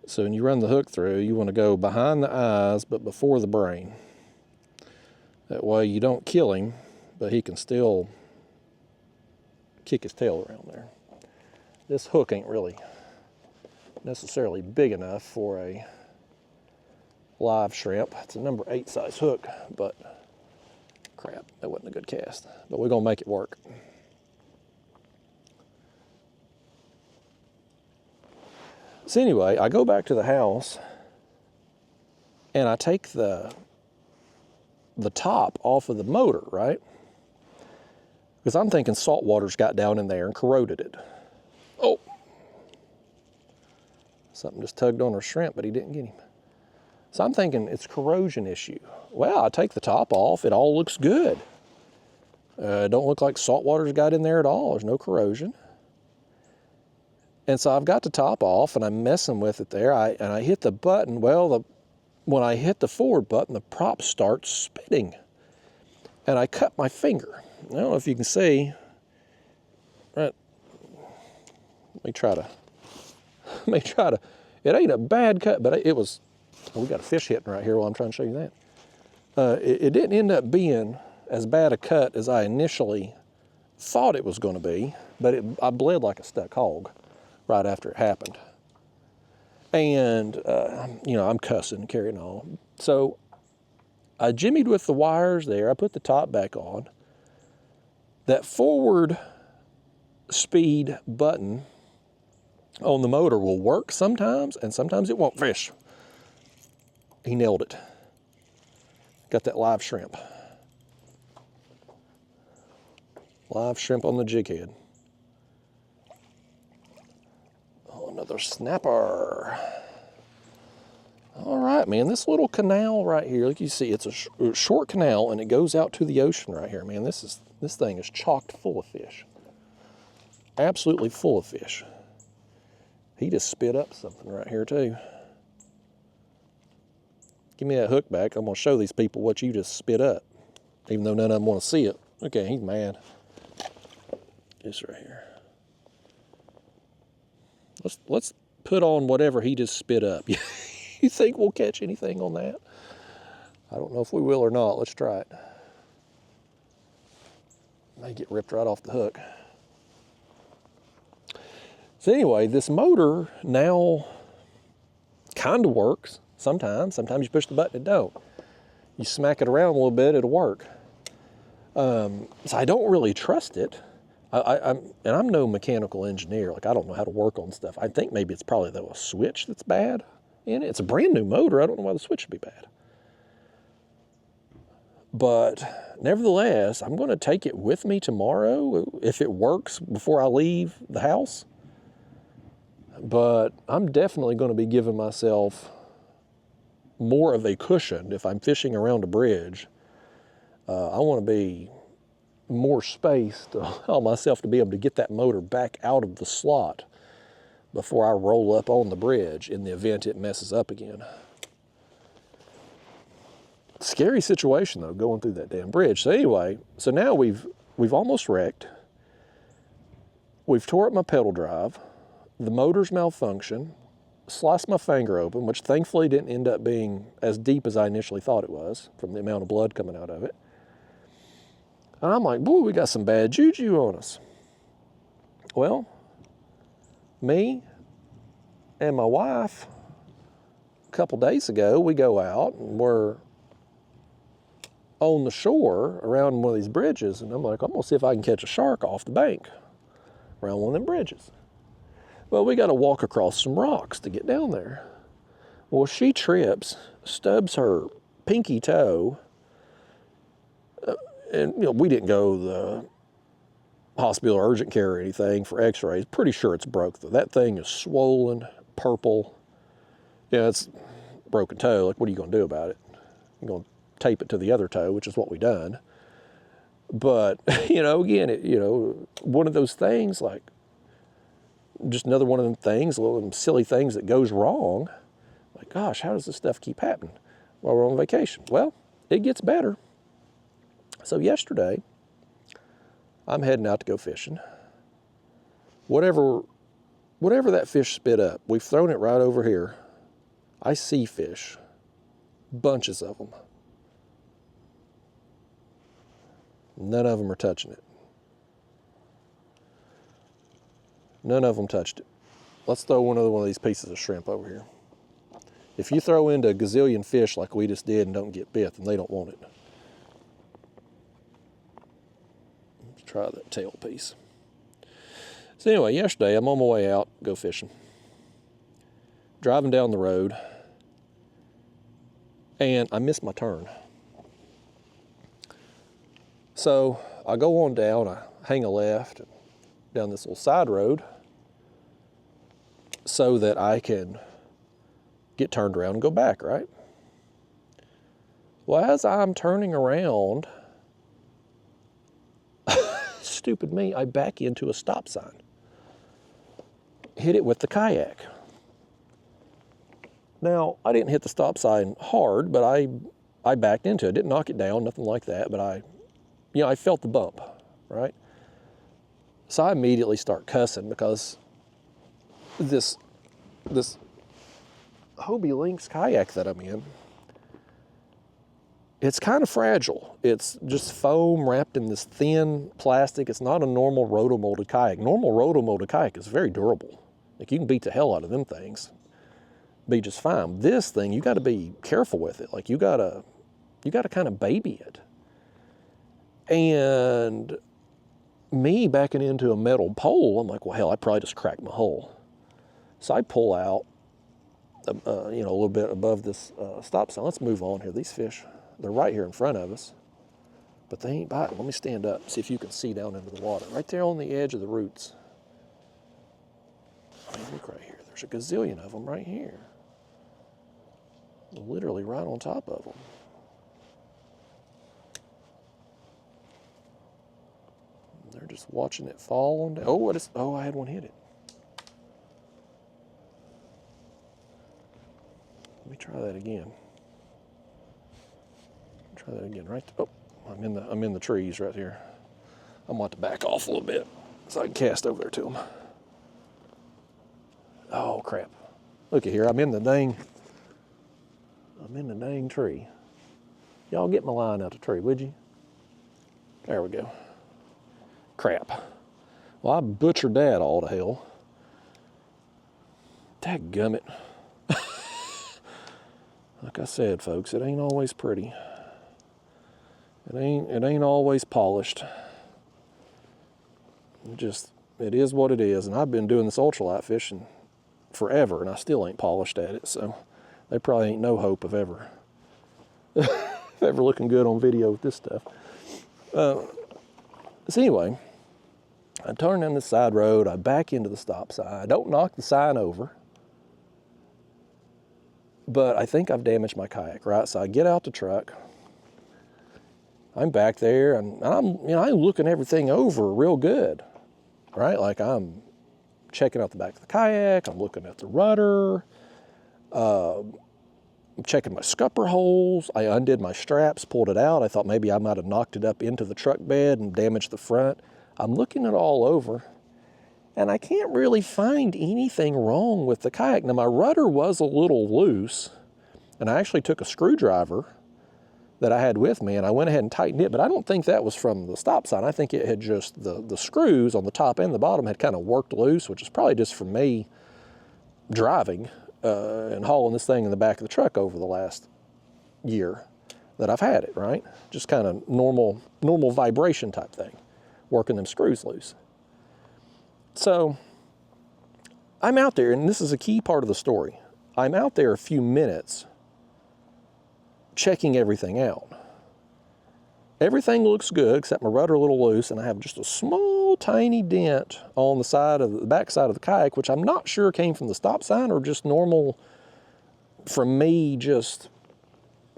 So when you run the hook through, you want to go behind the eyes, but before the brain. That way you don't kill him, but he can still kick his tail around there. This hook ain't really necessarily big enough for a live shrimp. It's a number 8 size hook, but crap, that wasn't a good cast. But we're gonna make it work. So anyway, I go back to the house and I take the top off of the motor, right? Because I'm thinking salt water's got down in there and corroded it. Oh, something just tugged on our shrimp, but he didn't get him. So I'm thinking it's corrosion issue. Well, I take the top off, it all looks good. Don't look like salt water's got in there at all. There's no corrosion. And so I've got the top off and I'm messing with it there. And I hit the button. Well, when I hit the forward button, the prop starts spinning. And I cut my finger. I don't know if you can see. Right. Let me try to, it ain't a bad cut, but it was, we got a fish hitting right here while I'm trying to show you that. It didn't end up being as bad a cut as I initially thought it was going to be, but I bled like a stuck hog right after it happened. And, you know, I'm cussing and carrying on. So I jimmied with the wires there. I put the top back on. That forward speed button on the motor will work sometimes, and sometimes it won't. Fish. He nailed it. Got that live shrimp. Live shrimp on the jig head. Oh, another snapper. All right, man, this little canal right here, like you see, it's a short canal and it goes out to the ocean right here, man. This thing is chocked full of fish. Absolutely full of fish. He just spit up something right here too. Give me that hook back. I'm gonna show these people what you just spit up, even though none of them want to see it. Okay, he's mad. This right here. Let's put on whatever he just spit up. You think we'll catch anything on that? I don't know if we will or not. Let's try it. May get ripped right off the hook. So anyway, this motor now kind of works sometimes. Sometimes you push the button, it don't. You smack it around a little bit, it'll work. So I don't really trust it. I'm no mechanical engineer. Like, I don't know how to work on stuff. I think maybe it's probably a switch that's bad in it. It's a brand new motor. I don't know why the switch would be bad. But nevertheless, I'm going to take it with me tomorrow if it works before I leave the house. But I'm definitely going to be giving myself more of a cushion if I'm fishing around a bridge. I want to be more space to allow myself to be able to get that motor back out of the slot before I roll up on the bridge in the event it messes up again. Scary situation though, going through that damn bridge. So anyway, so now we've almost wrecked. We've tore up my pedal drive. The motor's malfunctioned. Sliced my finger open, which thankfully didn't end up being as deep as I initially thought it was from the amount of blood coming out of it. And I'm like, boy, we got some bad juju on us. Well, me and my wife, a couple days ago, we go out and we're on the shore around one of these bridges, and I'm like, I'm gonna see if I can catch a shark off the bank around one of them bridges. Well, we gotta walk across some rocks to get down there. Well, she trips, stubs her pinky toe, and you know, we didn't go to the hospital or urgent care or anything for x-rays. Pretty sure it's broke though. That thing is swollen, purple. Yeah, it's a broken toe. Like, what are you gonna do about it? You're gonna tape it to the other toe, which is what we done. But, you know, again, one of those things, like, just another one of them things, one of them silly things that goes wrong. Like, gosh, how does this stuff keep happening while we're on vacation? Well, it gets better. So yesterday, I'm heading out to go fishing. Whatever that fish spit up, we've thrown it right over here. I see fish, bunches of them. None of them are touching it. None of them touched it. Let's throw another one of these pieces of shrimp over here. If you throw into a gazillion fish like we just did and don't get bit, then they don't want it. Let's try that tail piece. So anyway, yesterday I'm on my way out, go fishing. Driving down the road, and I missed my turn. So I go on down, I hang a left down this little side road so that I can get turned around and go back, right? Well, as I'm turning around, stupid me, I back into a stop sign. Hit it with the kayak. Now, I didn't hit the stop sign hard, but I backed into it. Didn't knock it down, nothing like that, but I felt the bump, right? So I immediately start cussing because this Hobie Lynx kayak that I'm in it's kind of fragile. It's just foam wrapped in this thin plastic. It's not a normal rotomolded kayak. Normal rotomolded kayak is very durable. Like, you can beat the hell out of them things, be just fine. This thing, you got to be careful with it. Like, you got to kind of baby it. And me backing into a metal pole, I'm like, well, hell, I probably just cracked my hull. So I pull out, you know, a little bit above this stop sign. Let's move on here. These fish, they're right here in front of us, but they ain't biting. Let me stand up, see if you can see down into the water. Right there on the edge of the roots. I mean, look right here. There's a gazillion of them right here. Literally right on top of them. They're just watching it fall on down. Oh, what is, oh, I had one hit it. Let me try that again. Try that again, right? Oh, I'm in the trees right here. I'm going to back off a little bit so I can cast over there to them. Oh, crap. Look at here, I'm in the dang tree. Y'all get my line out the tree, would you? There we go. Crap. Well, I butchered that all to hell. Dadgummit. Like I said, folks, it ain't always pretty. It ain't always polished. It is what it is. And I've been doing this ultralight fishing forever, and I still ain't polished at it. So there probably ain't no hope of ever looking good on video with this stuff. So anyway, I turn down this side road. I back into the stop sign. I don't knock the sign over, but I think I've damaged my kayak, right? So I get out the truck. I'm back there, and I'm looking everything over real good, right? Like, I'm checking out the back of the kayak. I'm looking at the rudder. I'm checking my scupper holes. I undid my straps, pulled it out. I thought maybe I might have knocked it up into the truck bed and damaged the front. I'm looking it all over, and I can't really find anything wrong with the kayak. Now, my rudder was a little loose, and I actually took a screwdriver that I had with me, and I went ahead and tightened it, but I don't think that was from the stop sign. I think it had just, the screws on the top and the bottom had kind of worked loose, which is probably just from me driving and hauling this thing in the back of the truck over the last year that I've had it, right? Just kind of normal vibration type thing, working them screws loose. So I'm out there, and this is a key part of the story. I'm out there a few minutes checking everything out. Everything looks good except my rudder a little loose, and I have just a small tiny dent on the back side of the kayak, which I'm not sure came from the stop sign or just normal from me just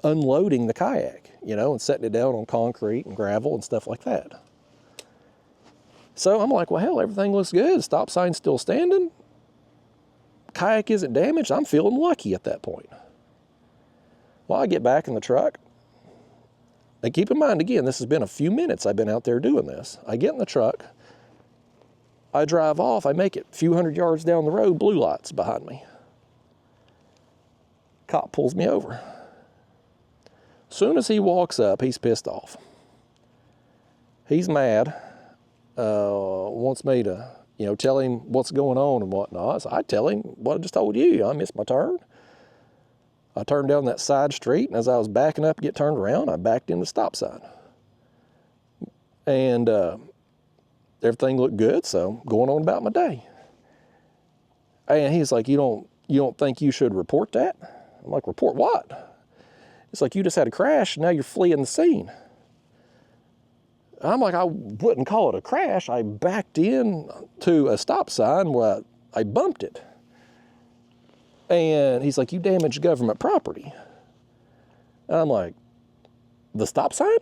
unloading the kayak, you know, and setting it down on concrete and gravel and stuff like that. So I'm like, well, hell, everything looks good. The stop sign's still standing. Kayak isn't damaged. I'm feeling lucky at that point. Well, I get back in the truck. And keep in mind, again, this has been a few minutes I've been out there doing this. I get in the truck. I drive off. I make it a few hundred yards down the road. Blue lights behind me. Cop pulls me over. Soon as he walks up, he's pissed off. He's mad. Wants me to, you know, tell him what's going on and whatnot. So I tell him what I just told you. I missed my turn. I turned down that side street, and as I was backing up to get turned around, I backed in the stop sign. And everything looked good, so going on about my day. And he's like, you don't think you should report that? I'm like, report what? It's like, you just had a crash, and now you're fleeing the scene. I'm like, I wouldn't call it a crash. I backed in to a stop sign where I bumped it. And he's like, you damaged government property. And I'm like, the stop sign?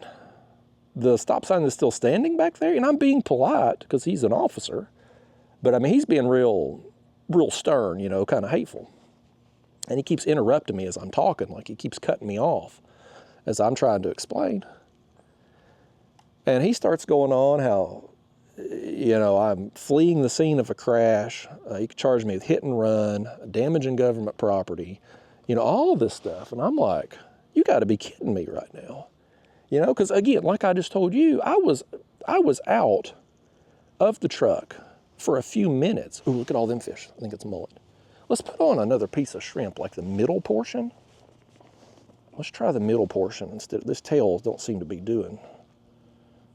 The stop sign is still standing back there? And I'm being polite because he's an officer. But I mean, he's being real stern, you know, kind of hateful. And he keeps interrupting me as I'm talking, like he keeps cutting me off as I'm trying to explain. And he starts going on how, you know, I'm fleeing the scene of a crash. He could charge me with hit and run, damaging government property, you know, all this stuff. And I'm like, you got to be kidding me right now. You know, because again, like I just told you, I was out of the truck for a few minutes. Ooh, look at all them fish. I think it's a mullet. Let's put on another piece of shrimp, like the middle portion. Let's try the middle portion instead. This tail don't seem to be doing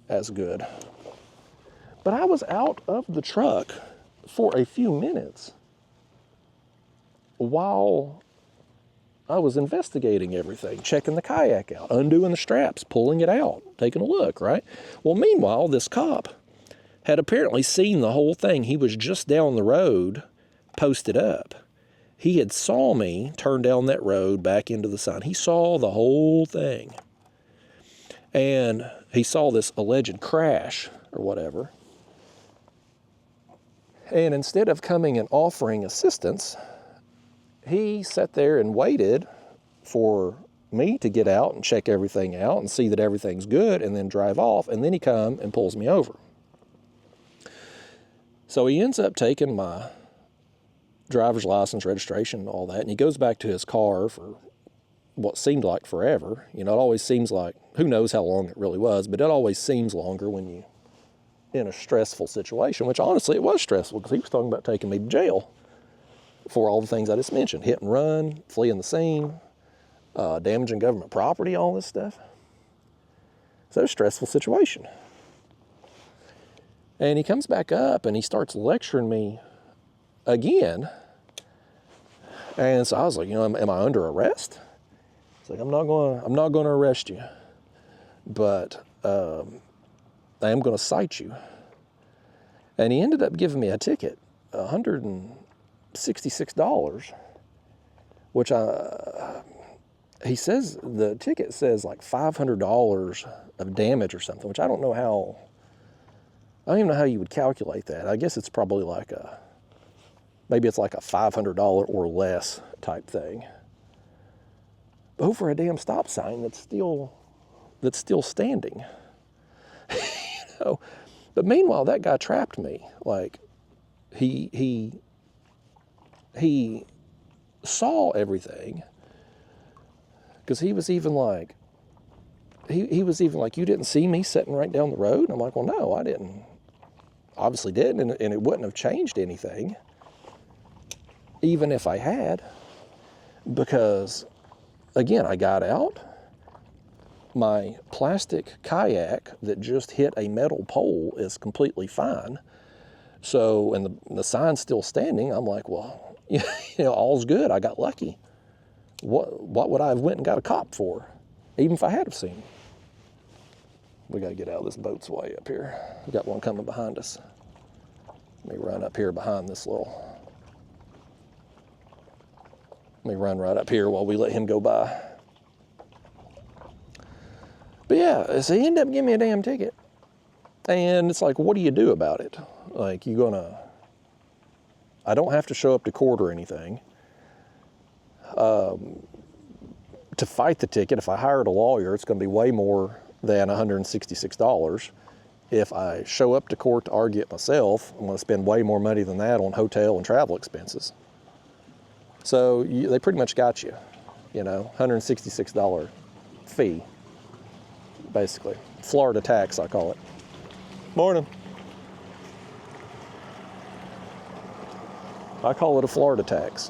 as good. But I was out of the truck for a few minutes while I was investigating everything, checking the kayak out, undoing the straps, pulling it out, taking a look, right? Well, meanwhile, this cop had apparently seen the whole thing. He was just down the road, posted up. He had saw me turn down that road back into the sun. He saw the whole thing. And he saw this alleged crash or whatever. And instead of coming and offering assistance, he sat there and waited for me to get out and check everything out and see that everything's good and then drive off. And then he come and pulls me over. So he ends up taking my driver's license, registration, and all that. And he goes back to his car for what seemed like forever. You know, it always seems like, who knows how long it really was, but it always seems longer when you in a stressful situation, which honestly it was stressful because he was talking about taking me to jail for all the things I just mentioned. Hit and run, fleeing the scene, damaging government property, all this stuff. So it was a stressful situation. And he comes back up and he starts lecturing me again. And so I was like, you know, am I under arrest? He's like, I'm not going to arrest you, but I am going to cite you. And he ended up giving me a ticket, $166, which he says the ticket says like $500 of damage or something, which I don't even know how you would calculate that. I guess it's probably like maybe it's like a $500 or less type thing. Over a damn stop sign that's still standing. You know? But meanwhile, that guy trapped me. Like he saw everything, because he was even like, you didn't see me sitting right down the road? And I'm like, well, no, I didn't. Obviously didn't, and it wouldn't have changed anything, even if I had, because, again, I got out. My plastic kayak that just hit a metal pole is completely fine. So, and the sign's still standing. I'm like, well, you know, all's good. I got lucky. What would I have went and got a cop for, even if I had have seen him? We got to get out of this boat's way up here. We got one coming behind us. Let me run up here behind this little. Let me run right up here while we let him go by. But yeah, so he ended up giving me a damn ticket. And it's like, what do you do about it? Like, I don't have to show up to court or anything. To fight the ticket, if I hired a lawyer, it's going to be way more than $166. If I show up to court to argue it myself, I'm going to spend way more money than that on hotel and travel expenses. So they pretty much got you, you know, $166 fee, basically. Florida tax, I call it. Morning. I call it a Florida tax.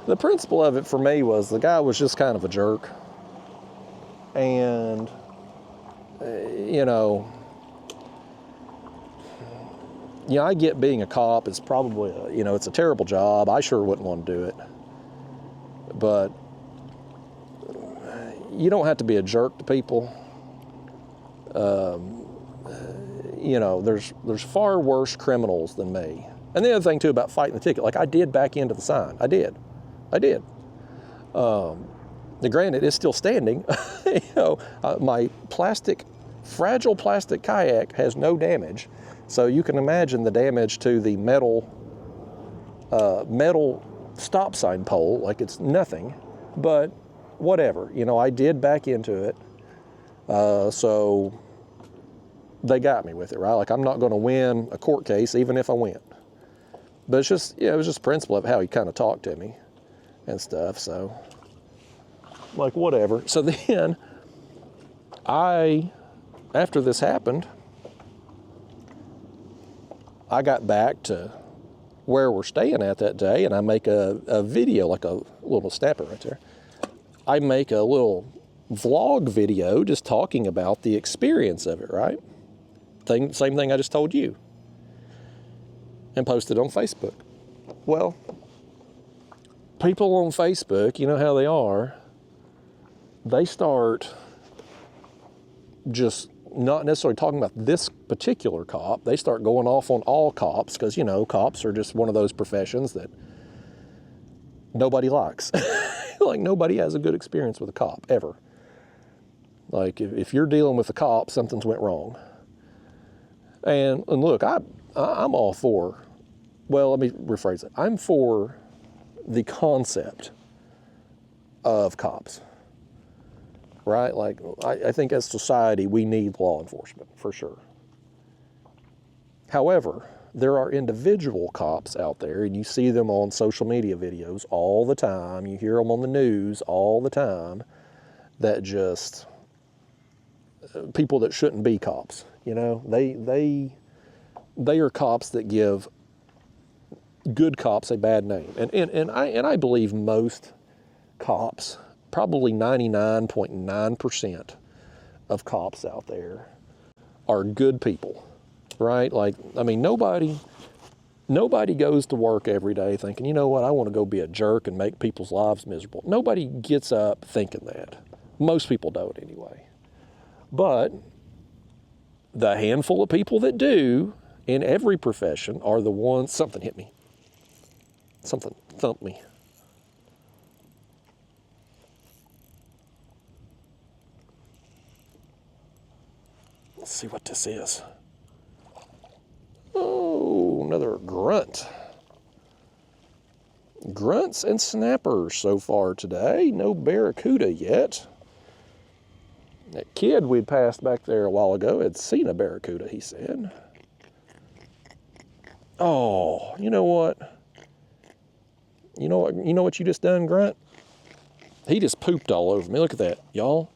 The principle of it for me was the guy was just kind of a jerk. And, you know, I get being a cop is probably, it's a terrible job. I sure wouldn't want to do it. But you don't have to be a jerk to people. There's far worse criminals than me. And the other thing, too, about fighting the ticket, like I did back into the sign. I did. Granted, it's still standing. My fragile plastic kayak has no damage. So you can imagine the damage to the metal stop sign pole, like it's nothing. But whatever, I did back into it. So they got me with it, right? Like I'm not going to win a court case, even if I win. But it's just, it was just the principle of how he kind of talked to me and stuff. So, like, whatever. So then After this happened, I got back to where we're staying at that day, and I make a video, like a little snapper right there. I make a little vlog video just talking about the experience of it, right? Same thing I just told you. And posted on Facebook. Well, people on Facebook, you know how they are, they start just not necessarily talking about this particular cop. They start going off on all cops because, you know, cops are just one of those professions that nobody likes. Like, nobody has a good experience with a cop, ever. Like, if you're dealing with a cop, something's went wrong. And look, I'm all for, well, let me rephrase it. I'm for the concept of cops, right? Like, I think as society, we need law enforcement, for sure. However, there are individual cops out there, and you see them on social media videos all the time. You hear them on the news all the time, that just, people that shouldn't be cops, you know? They are cops that give good cops a bad name. And I believe most cops, probably 99.9% of cops out there are good people, right? Like, I mean, nobody goes to work every day thinking, you know what, I want to go be a jerk and make people's lives miserable. Nobody gets up thinking that. Most people don't anyway. But the handful of people that do in every profession are the ones, something hit me. Something thumped me. Let's see what this is. Oh, another grunt. Grunts and snappers so far today. No barracuda yet. That kid we'd passed back there a while ago had seen a barracuda, he said. Oh, you know what? You know what you just done, Grunt? He just pooped all over me. Look at that, y'all.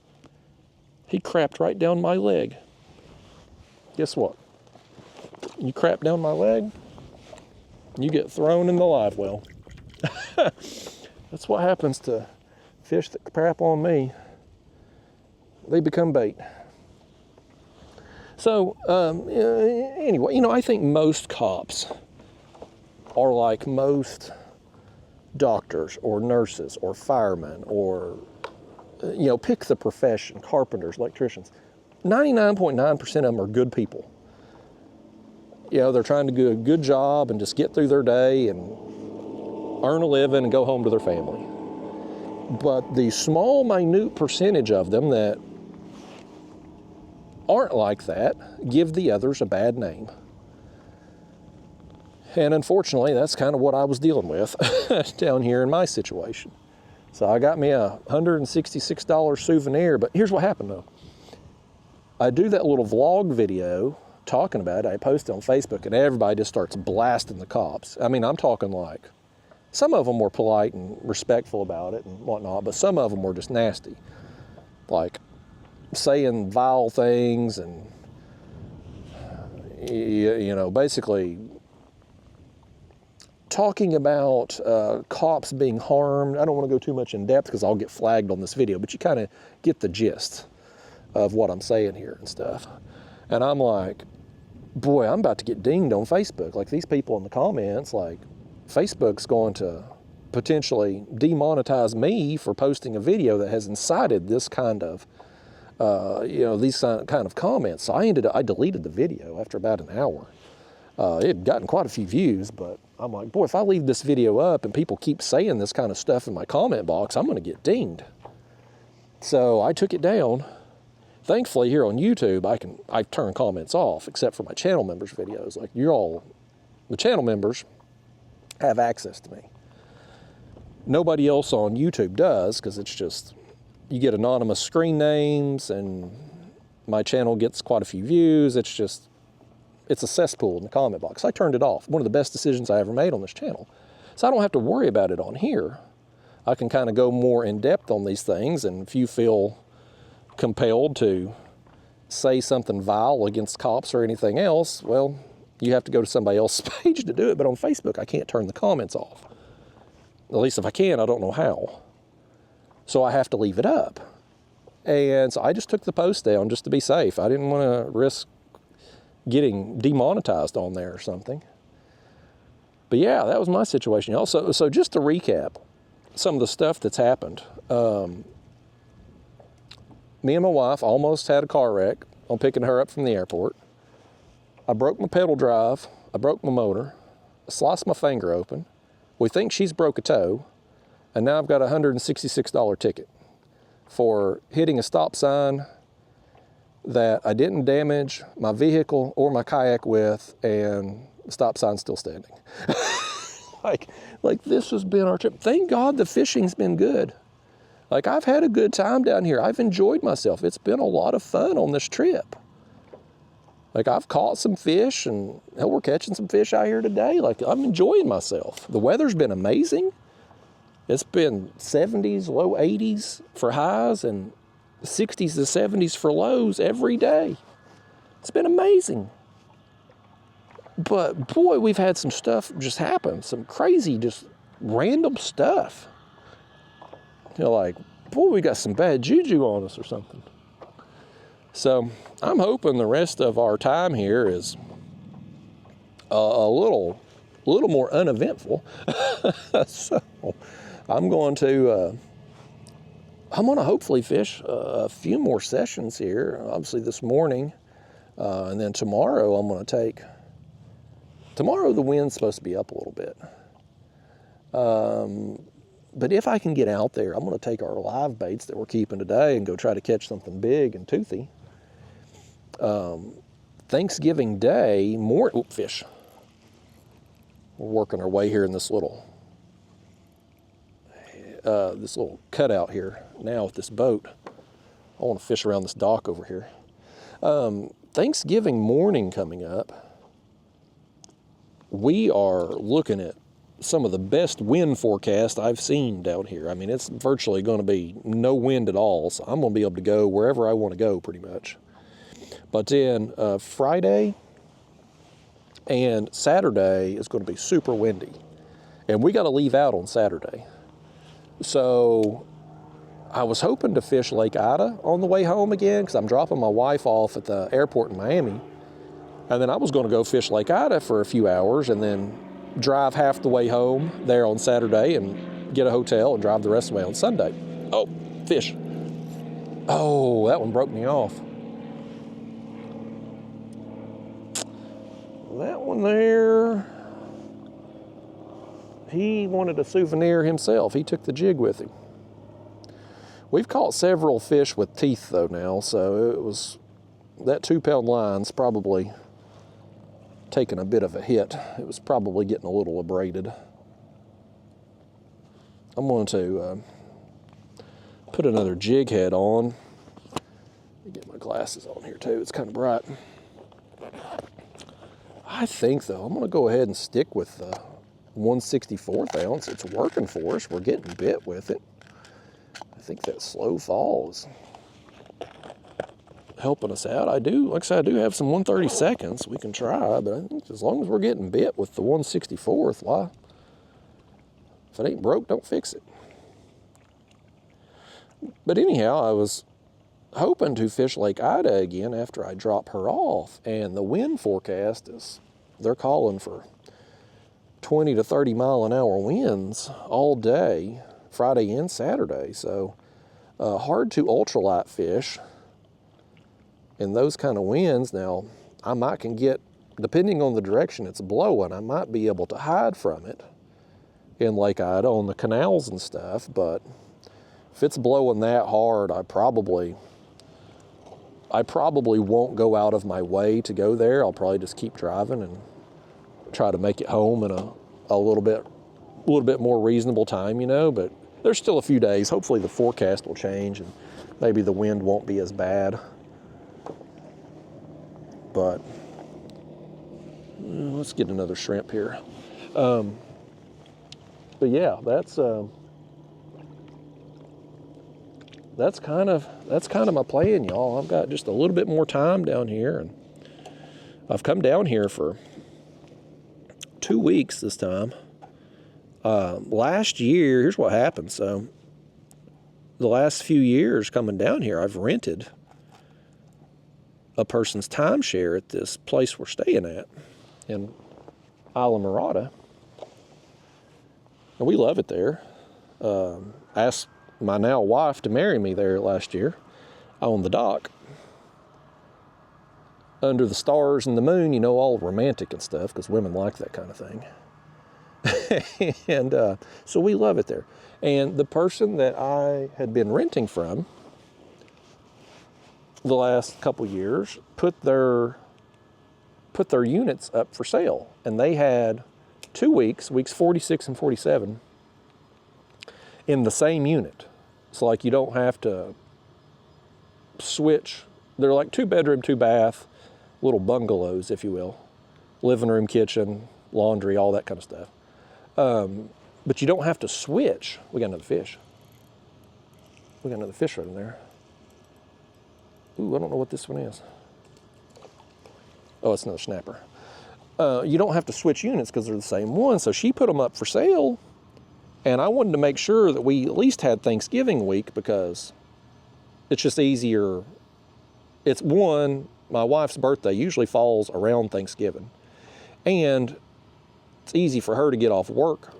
He crapped right down my leg. Guess what? You crap down my leg, you get thrown in the live well. That's what happens to fish that crap on me. They become bait. So, anyway, you know, I think most cops are like most doctors or nurses or firemen or, you know, pick the profession, carpenters, electricians. 99.9% of them are good people. You know, they're trying to do a good job and just get through their day and earn a living and go home to their family. But the small, minute percentage of them that aren't like that give the others a bad name. And unfortunately, that's kind of what I was dealing with down here in my situation. So I got me a $166 souvenir, but here's what happened though. I do that little vlog video talking about it, I post it on Facebook, and everybody just starts blasting the cops. I mean, I'm talking like, some of them were polite and respectful about it and whatnot, but some of them were just nasty. Like saying vile things and, you know, basically talking about cops being harmed. I don't want to go too much in depth because I'll get flagged on this video, but you kind of get the gist of what I'm saying here and stuff. And I'm like, boy, I'm about to get dinged on Facebook. Like these people in the comments, like Facebook's going to potentially demonetize me for posting a video that has incited this kind of, you know, these kind of comments. So I deleted the video after about an hour. It had gotten quite a few views, but I'm like, boy, if I leave this video up and people keep saying this kind of stuff in my comment box, I'm going to get dinged. So I took it down. Thankfully, here on YouTube, I turn comments off, except for my channel members' videos. Like the channel members have access to me. Nobody else on YouTube does, because it's just, you get anonymous screen names, and my channel gets quite a few views. It's just, it's a cesspool in the comment box. I turned it off. One of the best decisions I ever made on this channel. So I don't have to worry about it on here. I can kind of go more in depth on these things, and if you feel compelled to say something vile against cops or anything else, well, you have to go to somebody else's page to do it. But on Facebook, I can't turn the comments off. At least if I can, I don't know how. So I have to leave it up. And so I just took the post down just to be safe. I didn't want to risk getting demonetized on there or something. But yeah, that was my situation. Also, so just to recap some of the stuff that's happened. Me and my wife almost had a car wreck on picking her up from the airport. I broke my pedal drive. I broke my motor. I sliced my finger open. We think she's broke a toe. And now I've got a $166 ticket for hitting a stop sign that I didn't damage my vehicle or my kayak with, and the stop sign's still standing. like this has been our trip. Thank God the fishing's been good. Like, I've had a good time down here. I've enjoyed myself. It's been a lot of fun on this trip. Like, I've caught some fish, and hell, we're catching some fish out here today. Like, I'm enjoying myself. The weather's been amazing. It's been 70s, low 80s for highs and 60s to 70s for lows every day. It's been amazing. But boy, we've had some stuff just happen, some crazy, just random stuff. You know, like, boy, we got some bad juju on us or something. So I'm hoping the rest of our time here is a little more uneventful. So I'm going to hopefully fish a few more sessions here, obviously this morning, and then tomorrow I'm going to take, tomorrow the wind's supposed to be up a little bit. But if I can get out there, I'm going to take our live baits that we're keeping today and go try to catch something big and toothy. Thanksgiving Day, more fish. We're working our way here in this little cutout here now with this boat. I want to fish around this dock over here. Thanksgiving morning coming up, we are looking at some of the best wind forecast I've seen down here. I mean, it's virtually going to be no wind at all, so I'm going to be able to go wherever I want to go pretty much. But then Friday and Saturday is going to be super windy, and we got to leave out on Saturday. So I was hoping to fish Lake Ida on the way home again, because I'm dropping my wife off at the airport in Miami, and then I was going to go fish Lake Ida for a few hours and then drive half the way home there on Saturday and get a hotel and drive the rest of the way on Sunday. Oh, fish. Oh, that one broke me off. That one there, he wanted a souvenir himself. He took the jig with him. We've caught several fish with teeth though now, so it was, that 2-pound line's probably taken a bit of a hit. It was probably getting a little abraded. I'm going to put another jig head on. Let me get my glasses on here too. It's kind of bright. I think though, I'm going to go ahead and stick with the 1/64 ounce. It's working for us. We're getting bit with it. I think that slow fall is helping us out. Like I said, I do have some 1/32 we can try, but I think as long as we're getting bit with the 1/64, why? If it ain't broke, don't fix it. But anyhow, I was hoping to fish Lake Ida again after I drop her off, and the wind forecast is, they're calling for 20 to 30 mile an hour winds all day, Friday and Saturday. So hard to ultralight fish in those kind of winds. Now, I can get, depending on the direction it's blowing, I might be able to hide from it in Lake Ida on the canals and stuff, but if it's blowing that hard, I probably won't go out of my way to go there. I'll probably just keep driving and try to make it home in a little bit more reasonable time, you know, but there's still a few days. Hopefully the forecast will change and maybe the wind won't be as bad. But let's get another shrimp here. But yeah, that's that's kind of my plan, y'all. I've got just a little bit more time down here, and I've come down here for 2 weeks this time. Last year, here's what happened. So the last few years coming down here, I've rented a person's timeshare at this place we're staying at in Isla Mirada. And we love it there. Asked my now wife to marry me there last year on the dock. Under the stars and the moon, you know, all romantic and stuff, because women like that kind of thing. And so we love it there. And the person that I had been renting from the last couple years put their units up for sale. And they had 2 weeks, weeks 46 and 47, in the same unit. So like you don't have to switch. They're like 2-bedroom, 2-bath, little bungalows, if you will. Living room, kitchen, laundry, all that kind of stuff. But you don't have to switch. We got another fish. We got another fish right in there. Ooh, I don't know what this one is. Oh, it's another snapper. You don't have to switch units because they're the same one. So she put them up for sale. And I wanted to make sure that we at least had Thanksgiving week, because it's just easier. It's one, my wife's birthday usually falls around Thanksgiving. And it's easy for her to get off work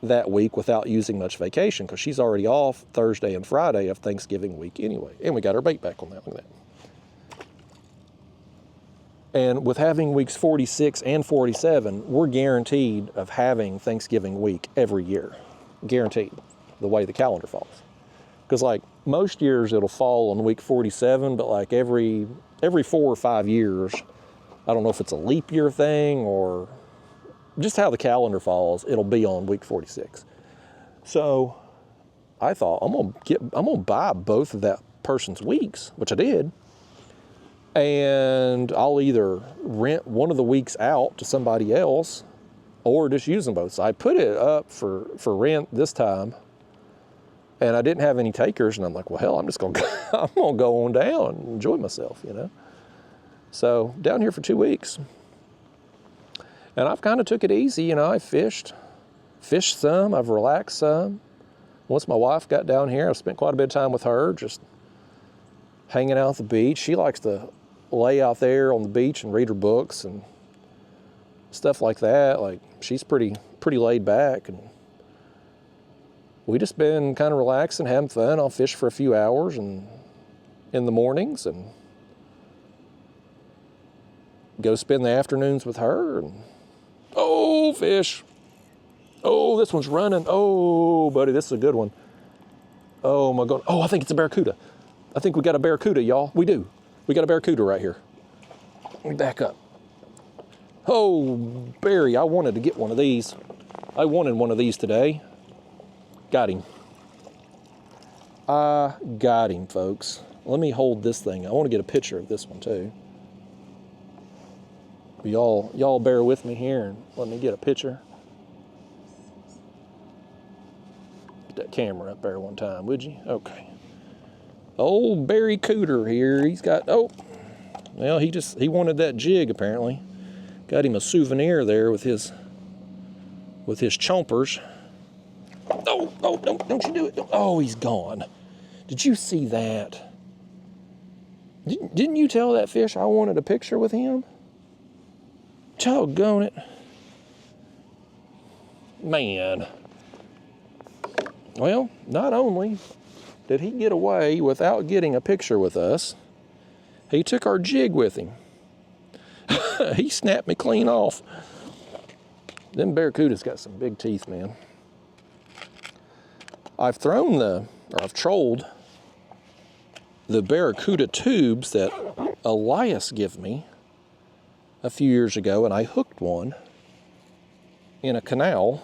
that week without using much vacation, because she's already off Thursday and Friday of Thanksgiving week anyway. And we got our bait back on that. Look at that. And with having weeks 46 and 47, we're guaranteed of having Thanksgiving week every year. Guaranteed, the way the calendar falls. Because like most years it'll fall on week 47, but like every 4 or 5 years, I don't know if it's a leap year thing or just how the calendar falls, it'll be on week 46. So I thought I'm gonna buy both of that person's weeks, which I did. And I'll either rent one of the weeks out to somebody else or just use them both. So I put it up for rent this time, and I didn't have any takers, and I'm like, well, hell, I'm gonna go on down and enjoy myself, you know? So down here for 2 weeks. And I've kind of took it easy, you know. I fished some, I've relaxed some. Once my wife got down here, I've spent quite a bit of time with her, just hanging out at the beach. She likes to lay out there on the beach and read her books and stuff like that. Like, she's pretty laid back, and we just been kind of relaxing, having fun. I'll fish for a few hours and in the mornings, and go spend the afternoons with her. And oh, fish. Oh, this one's running. Oh, buddy, this is a good one. Oh my God. Oh, I think it's a barracuda. I think we got a barracuda, y'all. We do. We got a barracuda right here. Let me back up. Oh, Barry, I wanted to get one of these. I wanted one of these today. Got him. I got him, folks. Let me hold this thing. I want to get a picture of this one too. Y'all bear with me here and let me get a picture. Get that camera up there one time, would you? Okay. Old Barry Cooter here. He's got, oh, well, he wanted that jig apparently. Got him a souvenir there with his chompers. Oh, don't you do it. Oh, he's gone. Did you see that? Didn't you tell that fish I wanted a picture with him? Doggone it. Man. Well, not only did he get away without getting a picture with us, he took our jig with him. He snapped me clean off. Them barracudas got some big teeth, man. I've trolled the barracuda tubes that Elias gave me a few years ago, and I hooked one in a canal.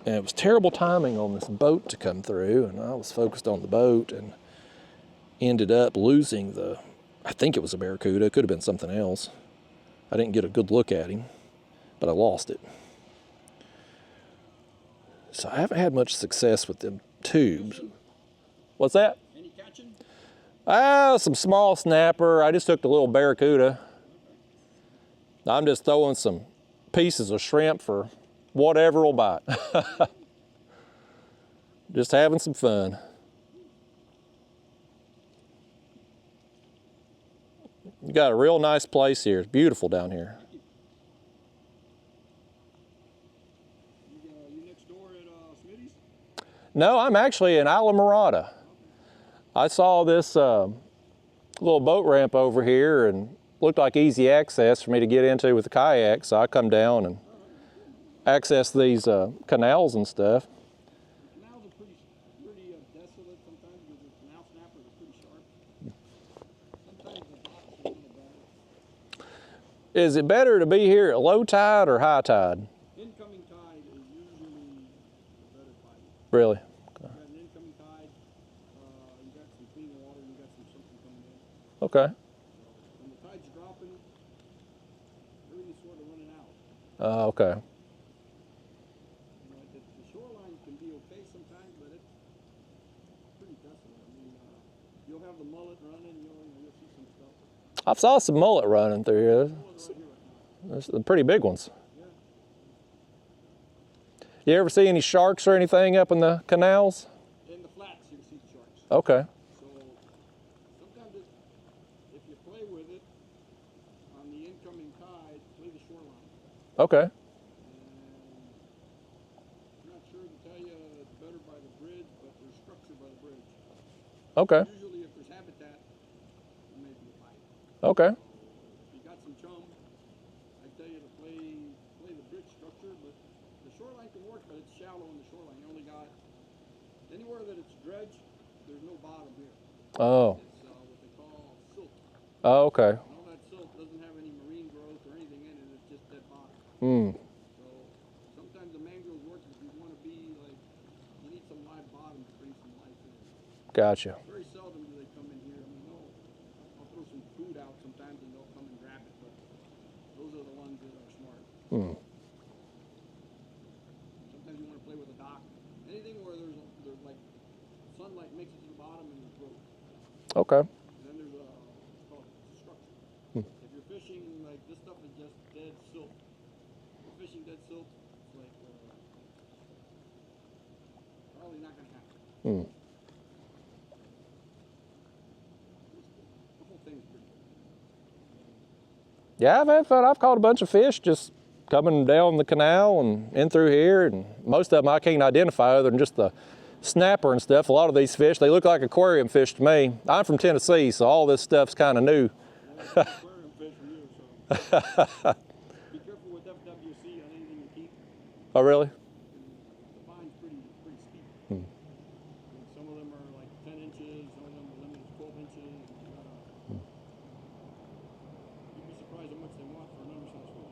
And it was terrible timing on this boat to come through, and I was focused on the boat and ended up losing I think it was a barracuda. It could have been something else. I didn't get a good look at him, but I lost it. So I haven't had much success with them tubes. What's that? Any catching? Some small snapper. I just took the little barracuda. I'm just throwing some pieces of shrimp for whatever will bite. Just having some fun. You got a real nice place here. It's beautiful down here. You next door at 100's? No, I'm actually in Islamorada. I saw this little boat ramp over here and looked like easy access for me to get into with the kayak, so I come down and access these canals and stuff. The canals are pretty desolate sometimes because the canal snappers are pretty sharp. Sometimes the docks are a little better. Is it better to be here at low tide or high tide? Incoming tide is usually the better tide. Really? You got an incoming tide, you got some clean water, you got some something coming in. Okay. When the tide's dropping, everything's sort of running out. Okay. The shoreline can be okay sometimes, but it's pretty desolate. I mean, you'll have the mullet running, you'll see some stuff. I saw some mullet running through here. Mullet right here right now. There's the pretty big ones. Yeah. You ever see any sharks or anything up in the canals? In the flats, you can see the sharks. Okay. So sometimes if you play with it on the incoming tide, play the shoreline. Okay. And I'm not sure to tell you it's better by the bridge, but there's structure by the bridge. Okay. Usually if there's habitat, there may be a bite. Okay. If you got some chum, I tell you to play the bridge structure, but the shoreline can work, but it's shallow in the shoreline. You only got anywhere that it's dredge, there's no bottom here. Oh. It's what they call silt. Oh, okay. And all that silt doesn't have any marine growth or anything in it, it's just dead bottom. Hmm. So sometimes the mangroves work if you want to be like, you need some live bottom to bring some life in. Gotcha. Very seldom do they come in here. I mean, I'll throw some food out sometimes and they'll come and grab it, but those are the ones that are smart. Hmm. Sometimes you want to play with a dock. Anything where there's like sunlight makes it to the bottom and there's growth. Okay. And then there's it's called structure. If you're fishing, like this stuff is just dead silt. If you're fishing dead silt, it's like probably not going to happen. Hmm. The whole thing's pretty good. Yeah, I've had fun. I've caught a bunch of fish just coming down the canal and in through here, and most of them I can't identify other than just the snapper and stuff. A lot of these fish, they look like aquarium fish to me. I'm from Tennessee, so all this stuff's kind of new. Yeah, aquarium fish for you, so. Be careful with FWC on anything you keep. Oh, really? The fine's pretty steep. Hmm. And some of them are like 10 inches, some of them are limited to 12 inches. You'd be surprised how much they want for an undersized fish.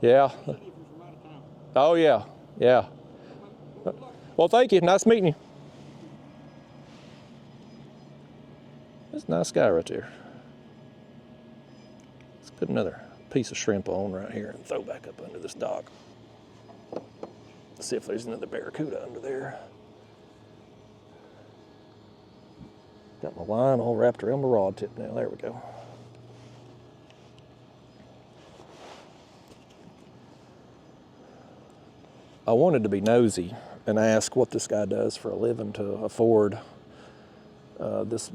Yeah. Especially if you're from out of town. Oh, yeah. Yeah. Good luck. Well, thank you. Nice meeting you. That's a nice guy right there. Let's put another piece of shrimp on right here and throw back up under this dock. Let's see if there's another barracuda under there. Got my line all wrapped around my rod tip now. There we go. I wanted to be nosy and ask what this guy does for a living to afford this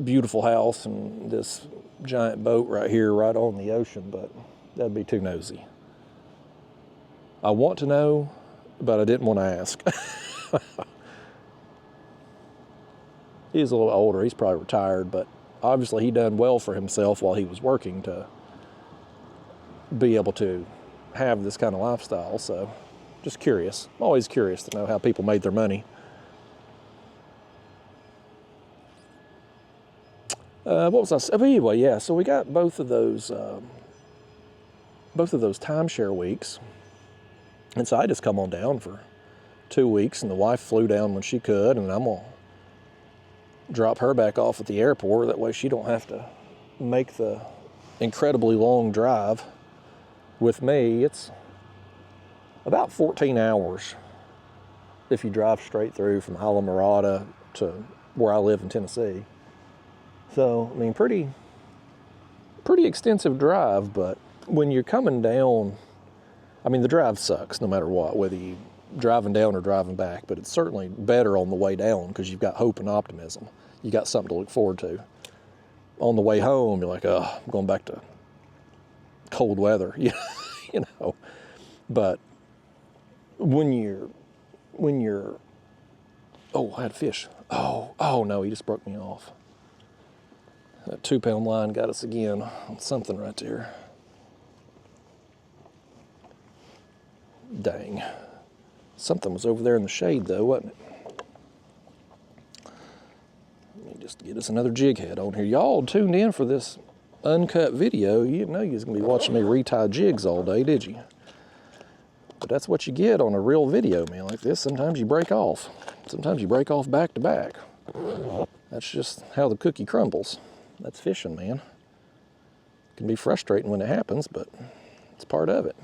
beautiful house and this giant boat right here, right on the ocean, but that'd be too nosy. I want to know, but I didn't want to ask. He's a little older, he's probably retired, but obviously he done well for himself while he was working to be able to have this kind of lifestyle, so just curious. I'm always curious to know how people made their money. What was I saying? Anyway, yeah, so we got both of those timeshare weeks. And so I just come on down for 2 weeks, and the wife flew down when she could, and I'm gonna drop her back off at the airport. That way she don't have to make the incredibly long drive with me. It's about 14 hours if you drive straight through from Islamorada to where I live in Tennessee. So, I mean, pretty extensive drive, but when you're coming down, I mean, the drive sucks no matter what, whether you driving down or driving back, but it's certainly better on the way down because you've got hope and optimism. You got something to look forward to. On the way home, you're like, oh, I'm going back to cold weather, you know. But when you're, oh, I had a fish. Oh no, he just broke me off. That 2-pound line got us again on something right there. Dang. Something was over there in the shade though, wasn't it? Let me just get us another jig head on here. Y'all tuned in for this uncut video. You didn't know you was gonna be watching me retie jigs all day, did you? But that's what you get on a real video, man, like this. Sometimes you break off. Sometimes you break off back to back. That's just how the cookie crumbles. That's fishing, man. It can be frustrating when it happens, but it's part of it.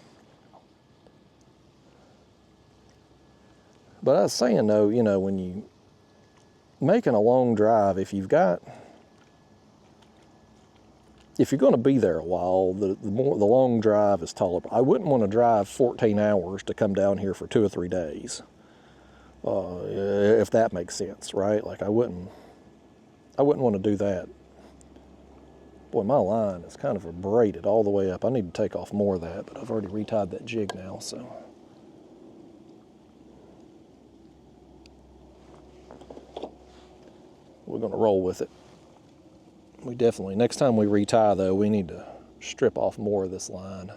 But I was saying though, you know, when you making a long drive, if you're going to be there a while, the long drive is tolerable. I wouldn't want to drive 14 hours to come down here for 2 or 3 days, if that makes sense, right? Like I wouldn't want to do that. Boy, my line is kind of abraded all the way up. I need to take off more of that, but I've already retied that jig now, so. We're going to roll with it. We definitely, next time we retie though, we need to strip off more of this line.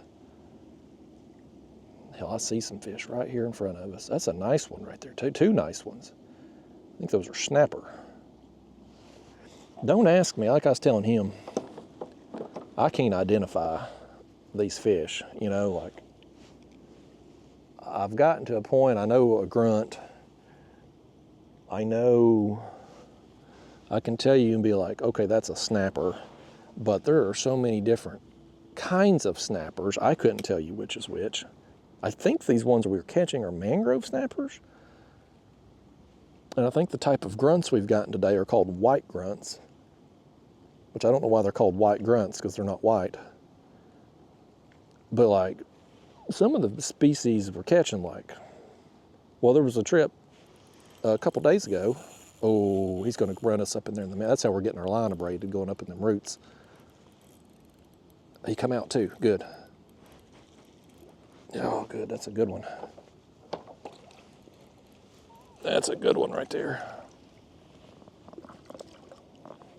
Hell, I see some fish right here in front of us. That's a nice one right there, two nice ones. I think those are snapper. Don't ask me, like I was telling him, I can't identify these fish, you know, like I've gotten to a point, I know a grunt, I can tell you and be like, okay, that's a snapper, but there are so many different kinds of snappers, I couldn't tell you which is which. I think these ones we were catching are mangrove snappers, and I think the type of grunts we've gotten today are called white grunts, which I don't know why they're called white grunts, because they're not white. But like, some of the species we're catching, like, well, there was a trip a couple days ago. Oh, he's going to run us up in there in the middle. That's how we're getting our line abraded, going up in them roots. He come out too, good. Oh, good, that's a good one. That's a good one right there.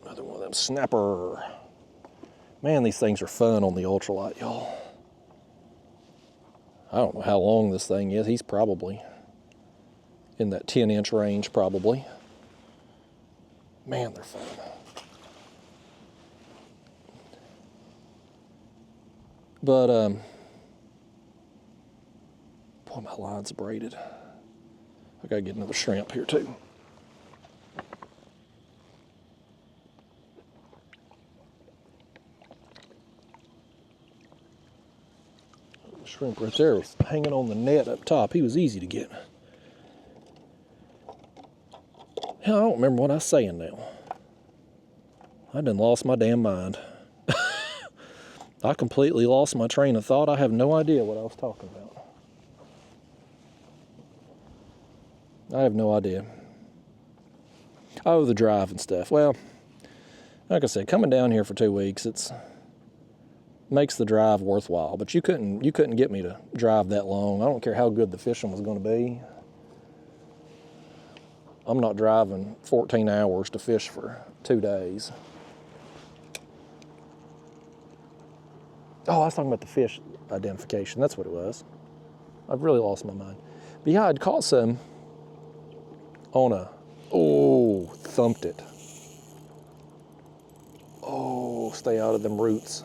Another one of them snapper. Man, these things are fun on the Ultralight, y'all. I don't know how long this thing is. He's probably in that 10-inch range, probably. Man, they're fun. But, boy, my line's braided. I gotta get another shrimp here too. The shrimp right there was hanging on the net up top. He was easy to get. Hell, I don't remember what I was saying now. I done lost my damn mind. I completely lost my train of thought. I have no idea what I was talking about. I have no idea. Oh, the drive and stuff. Well, like I said, coming down here for 2 weeks, it's makes the drive worthwhile. But you couldn't get me to drive that long. I don't care how good the fishing was going to be. I'm not driving 14 hours to fish for 2 days. Oh, I was talking about the fish identification. That's what it was. I've really lost my mind. But yeah, I'd caught some on a, oh, thumped it. Oh, stay out of them roots.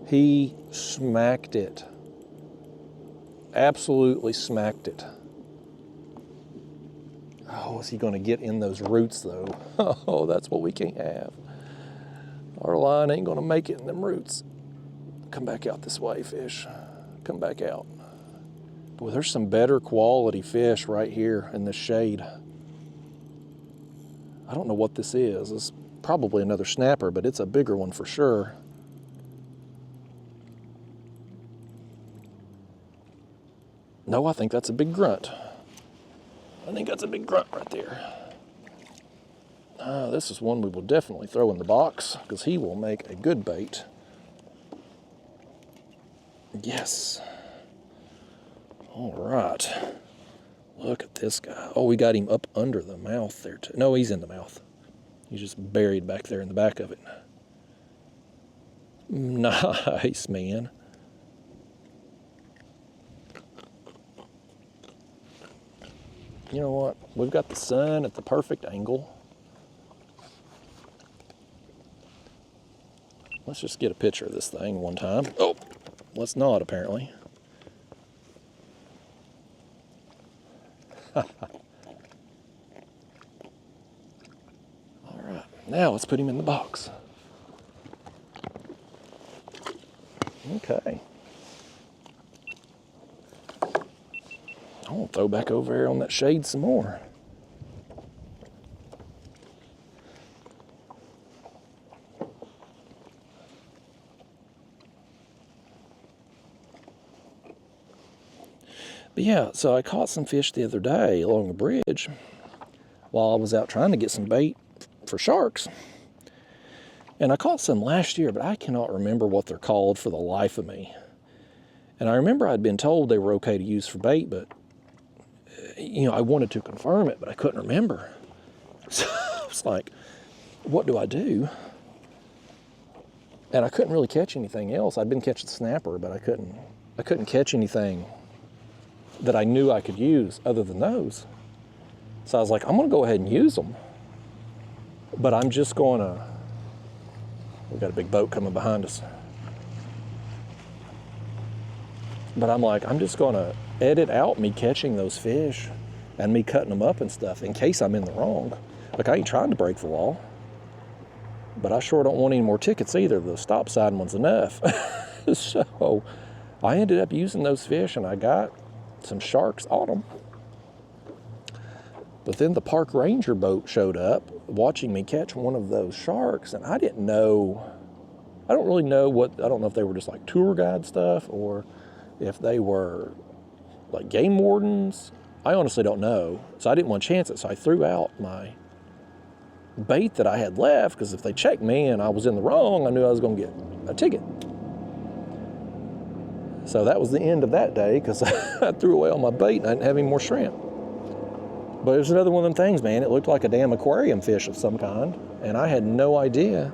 He smacked it. Absolutely smacked it. Oh, is he going to get in those roots though? Oh, that's what we can't have. Our line ain't going to make it in them roots. Come back out this way, fish. Come back out. Boy, there's some better quality fish right here in this shade. I don't know what this is. It's probably another snapper, but it's a bigger one for sure. No, I think that's a big grunt. I think that's a big grunt right there. This is one we will definitely throw in the box because he will make a good bait. Yes. All right. Look at this guy. Oh, we got him up under the mouth there too. No, he's in the mouth. He's just buried back there in the back of it. Nice, man. You know what? We've got the sun at the perfect angle. Let's just get a picture of this thing one time. Oh, let's not, apparently. All right, now let's put him in the box. Okay. I'm gonna throw back over here on that shade some more. But yeah, so I caught some fish the other day along the bridge while I was out trying to get some bait for sharks. And I caught some last year, but I cannot remember what they're called for the life of me. And I remember I'd been told they were okay to use for bait, but you know, I wanted to confirm it, but I couldn't remember. So I was like, what do I do? And I couldn't really catch anything else. I'd been catching snapper, but I couldn't catch anything that I knew I could use other than those. So I was like, I'm gonna go ahead and use them. But I'm just gonna, we've got a big boat coming behind us. But I'm like, I'm just gonna edit out me catching those fish and me cutting them up and stuff in case I'm in the wrong. Like, I ain't trying to break the law, but I sure don't want any more tickets either. The stop sign one's enough. So I ended up using those fish and I got some sharks on them. But then the park ranger boat showed up watching me catch one of those sharks, and I didn't know, I don't really know what, I don't know if they were just like tour guide stuff or if they were like game wardens. I honestly don't know. So I didn't want to chance it. So I threw out my bait that I had left, because if they checked me and I was in the wrong, I knew I was going to get a ticket. So that was the end of that day, because I threw away all my bait and I didn't have any more shrimp. But it was another one of them things, man. It looked like a damn aquarium fish of some kind, and I had no idea.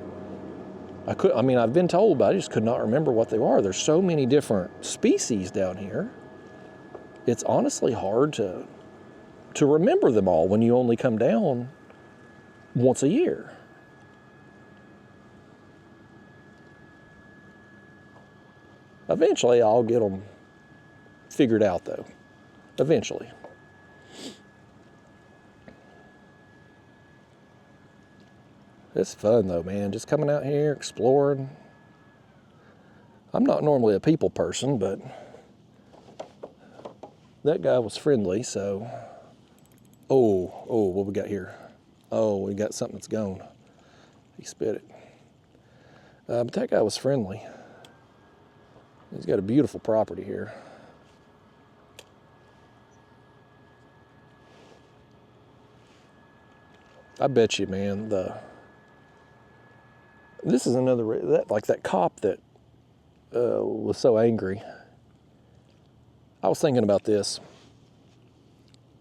I mean, I've been told, but I just could not remember what they are. There's so many different species down here. It's honestly hard to remember them all when you only come down once a year. Eventually, I'll get them figured out, though. Eventually. It's fun, though, man. Just coming out here, exploring. I'm not normally a people person, but that guy was friendly, so. Oh, what we got here? Oh, we got something that's gone. He spit it. But that guy was friendly. He's got a beautiful property here. I bet you, man, this is another, that cop that was so angry. I was thinking about this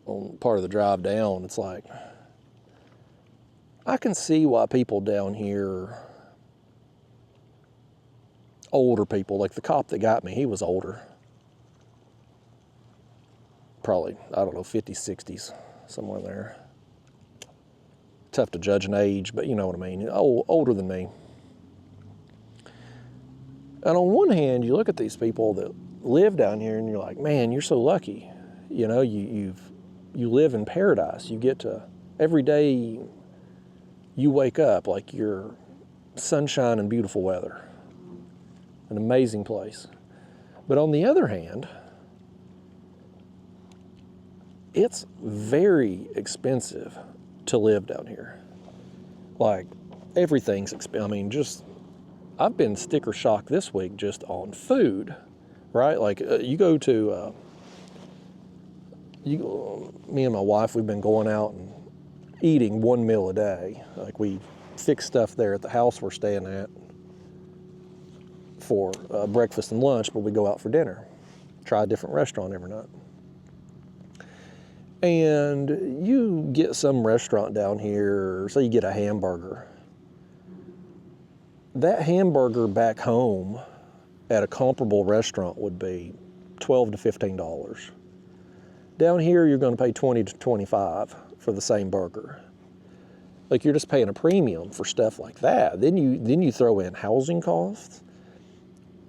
on part of the drive down. It's like, I can see why people down here, older people, like the cop that got me, he was older. Probably, I don't know, 50s, 60s, somewhere in there. Tough to judge an age, but you know what I mean. Older than me. And on one hand, you look at these people that live down here and you're like, man, you're so lucky. You know, you live in paradise. You get to, every day you wake up like you're sunshine and beautiful weather. An amazing place. But on the other hand, it's very expensive to live down here. Like, everything's expensive. I mean, I've been sticker shock this week just on food, right? Like, you go to, me and my wife, we've been going out and eating one meal a day. Like, we fix stuff there at the house we're staying at for breakfast and lunch, but we go out for dinner. Try a different restaurant every night. And you get some restaurant down here, say you get a hamburger. That hamburger back home at a comparable restaurant would be $12 to $15. Down here, you're going to pay $20 to $25 for the same burger. Like, you're just paying a premium for stuff like that. Then you throw in housing costs,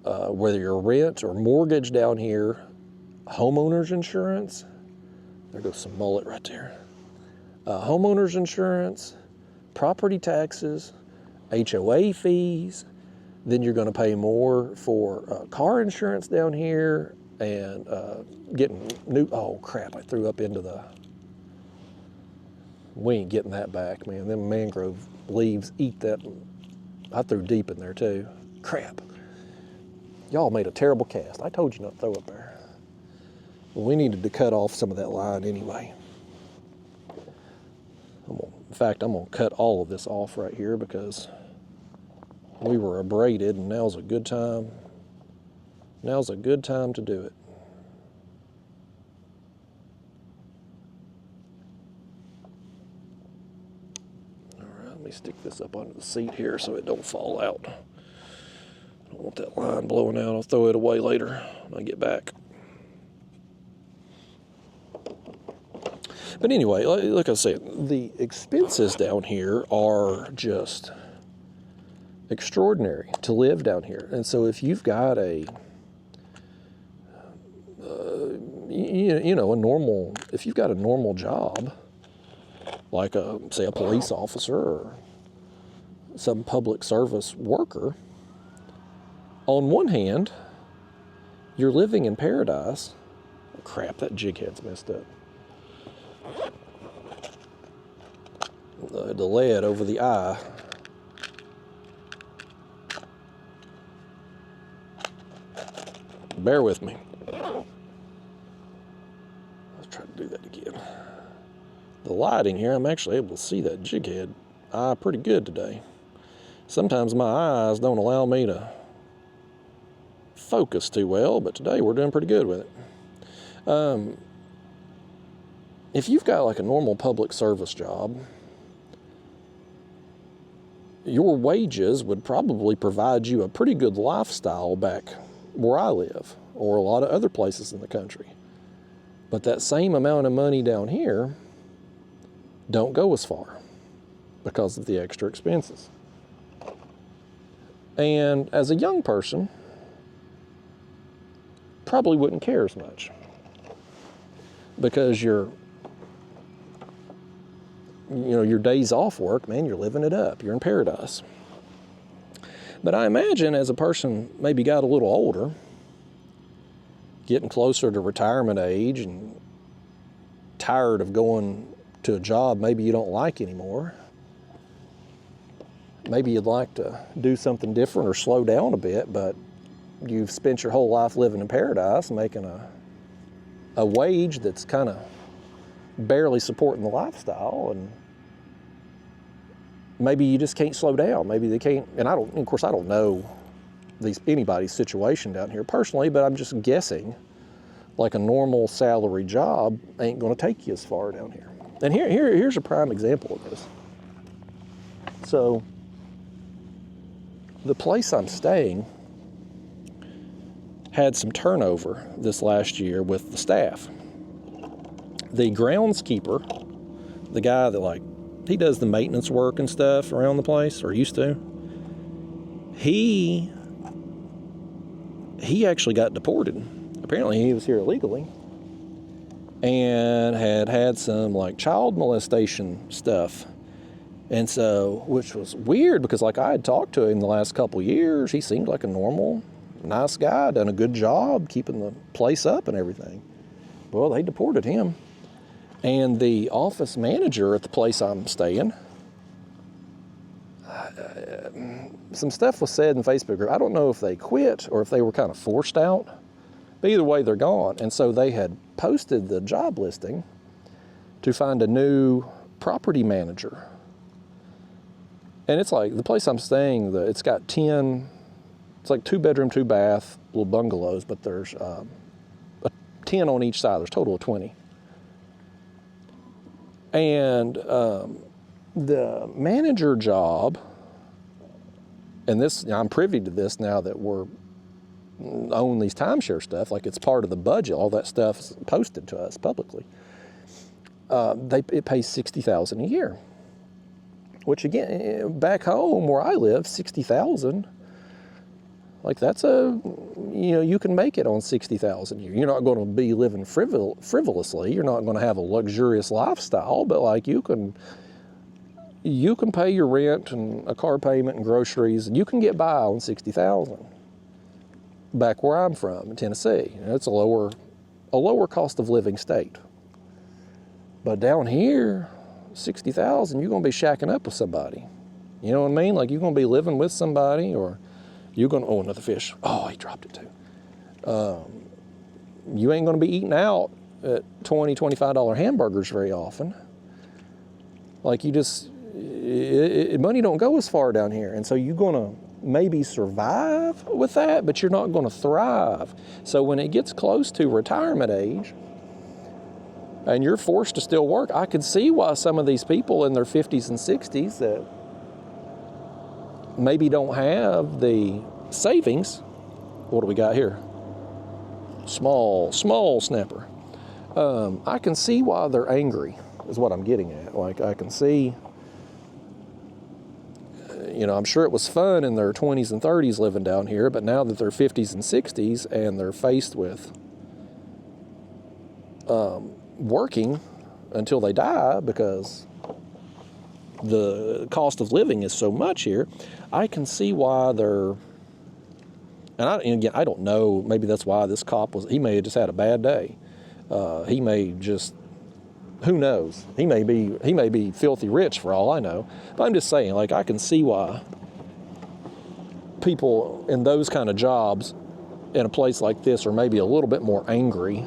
whether you're rent or mortgage down here, homeowners insurance. There goes some mullet right there. Homeowners insurance, property taxes, HOA fees. Then you're going to pay more for car insurance down here and getting new. Oh crap! I threw up into the. We ain't getting that back, man. Them mangrove leaves eat that. I threw deep in there too. Crap. Y'all made a terrible cast. I told you not to throw up there. Well, we needed to cut off some of that line anyway. In fact, I'm going to cut all of this off right here because we were abraded, and now's a good time. Now's a good time to do it. All right, let me stick this up under the seat here so it don't fall out. I don't want that line blowing out. I'll throw it away later when I get back. But anyway, like I said, the expenses down here are just extraordinary to live down here. And so if you've got a normal, if you've got a normal job, like say a police officer or some public service worker, on one hand, you're living in paradise. Oh, crap, that jig head's messed up. The lead over the eye. Bear with me. Let's try to do that again. The lighting here, I'm actually able to see that jig head eye pretty good today. Sometimes my eyes don't allow me to focus too well, but today we're doing pretty good with it. If you've got like a normal public service job, your wages would probably provide you a pretty good lifestyle back where I live or a lot of other places in the country. But that same amount of money down here don't go as far because of the extra expenses. And as a young person, probably wouldn't care as much because your days off work, man, you're living it up. You're in paradise. But I imagine as a person maybe got a little older, getting closer to retirement age and tired of going to a job maybe you don't like anymore, maybe you'd like to do something different or slow down a bit, but you've spent your whole life living in paradise making a wage that's kind of barely supporting the lifestyle, and maybe you just can't slow down. Maybe they can't, and I don't know anybody's situation down here personally, but I'm just guessing like a normal salary job ain't going to take you as far down here. And here's a prime example of this. So the place I'm staying had some turnover this last year with the staff. The groundskeeper, the guy that he does the maintenance work and stuff around the place, or used to, he actually got deported. Apparently he was here illegally and had some child molestation stuff. And so, which was weird because I had talked to him the last couple years. He seemed like a normal, nice guy, done a good job keeping the place up and everything. Well, they deported him. And the office manager at the place I'm staying, some stuff was said in Facebook group. I don't know if they quit or if they were kind of forced out, but either way, they're gone. And so they had posted the job listing to find a new property manager. And it's like the place I'm staying, it's got 10, it's like 2-bedroom, 2-bath, little bungalows, but there's 10 on each side. There's a total of 20. And the manager job, and this, I'm privy to this now that we're own these timeshare stuff, like it's part of the budget, all that stuff's posted to us publicly. It pays $60,000 a year, which again, back home where I live, $60,000, like that's you can make it on $60,000 a year. You're not going to be living frivolously. You're not going to have a luxurious lifestyle, but like you can pay your rent and a car payment and groceries, and you can get by on $60,000. Back where I'm from in Tennessee, it's a lower cost of living state. But down here, $60,000, you're going to be shacking up with somebody. You know what I mean? Like you're going to be living with somebody, or you're going to, oh, another fish. Oh, he dropped it too. You ain't going to be eating out at $20, $25 hamburgers very often. Like you just, money don't go as far down here. And so you're going to maybe survive with that, but you're not going to thrive. So when it gets close to retirement age and you're forced to still work, I can see why some of these people in their 50s and 60s that maybe don't have the savings. What do we got here? Small snapper. I can see why they're angry, is what I'm getting at. Like I can see, I'm sure it was fun in their 20s and 30s living down here, but now that they're 50s and 60s and they're faced with working until they die because the cost of living is so much here, I can see why they're, and again, I don't know, maybe that's why this cop he may have just had a bad day. He may just, who knows? He may be filthy rich for all I know. But I'm just saying, like, I can see why people in those kind of jobs in a place like this are maybe a little bit more angry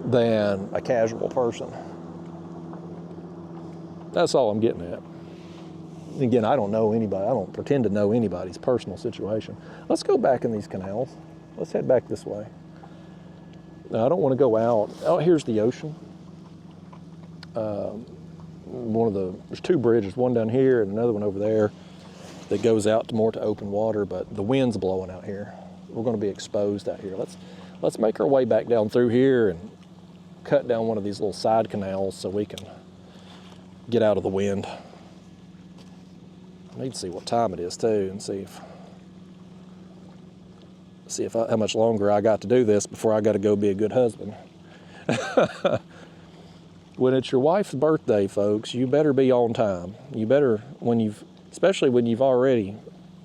than a casual person. That's all I'm getting at. Again, I don't know anybody. I don't pretend to know anybody's personal situation. Let's go back in these canals. Let's head back this way. Now, I don't want to go out. Oh, here's the ocean. There's 2 bridges, one down here and another one over there that goes out more to open water, but the wind's blowing out here. We're going to be exposed out here. Let's make our way back down through here and cut down one of these little side canals so we can get out of the wind. I need to see what time it is too and see if how much longer I got to do this before I got to go be a good husband. When it's your wife's birthday, folks, you better be on time. You better, especially when you've already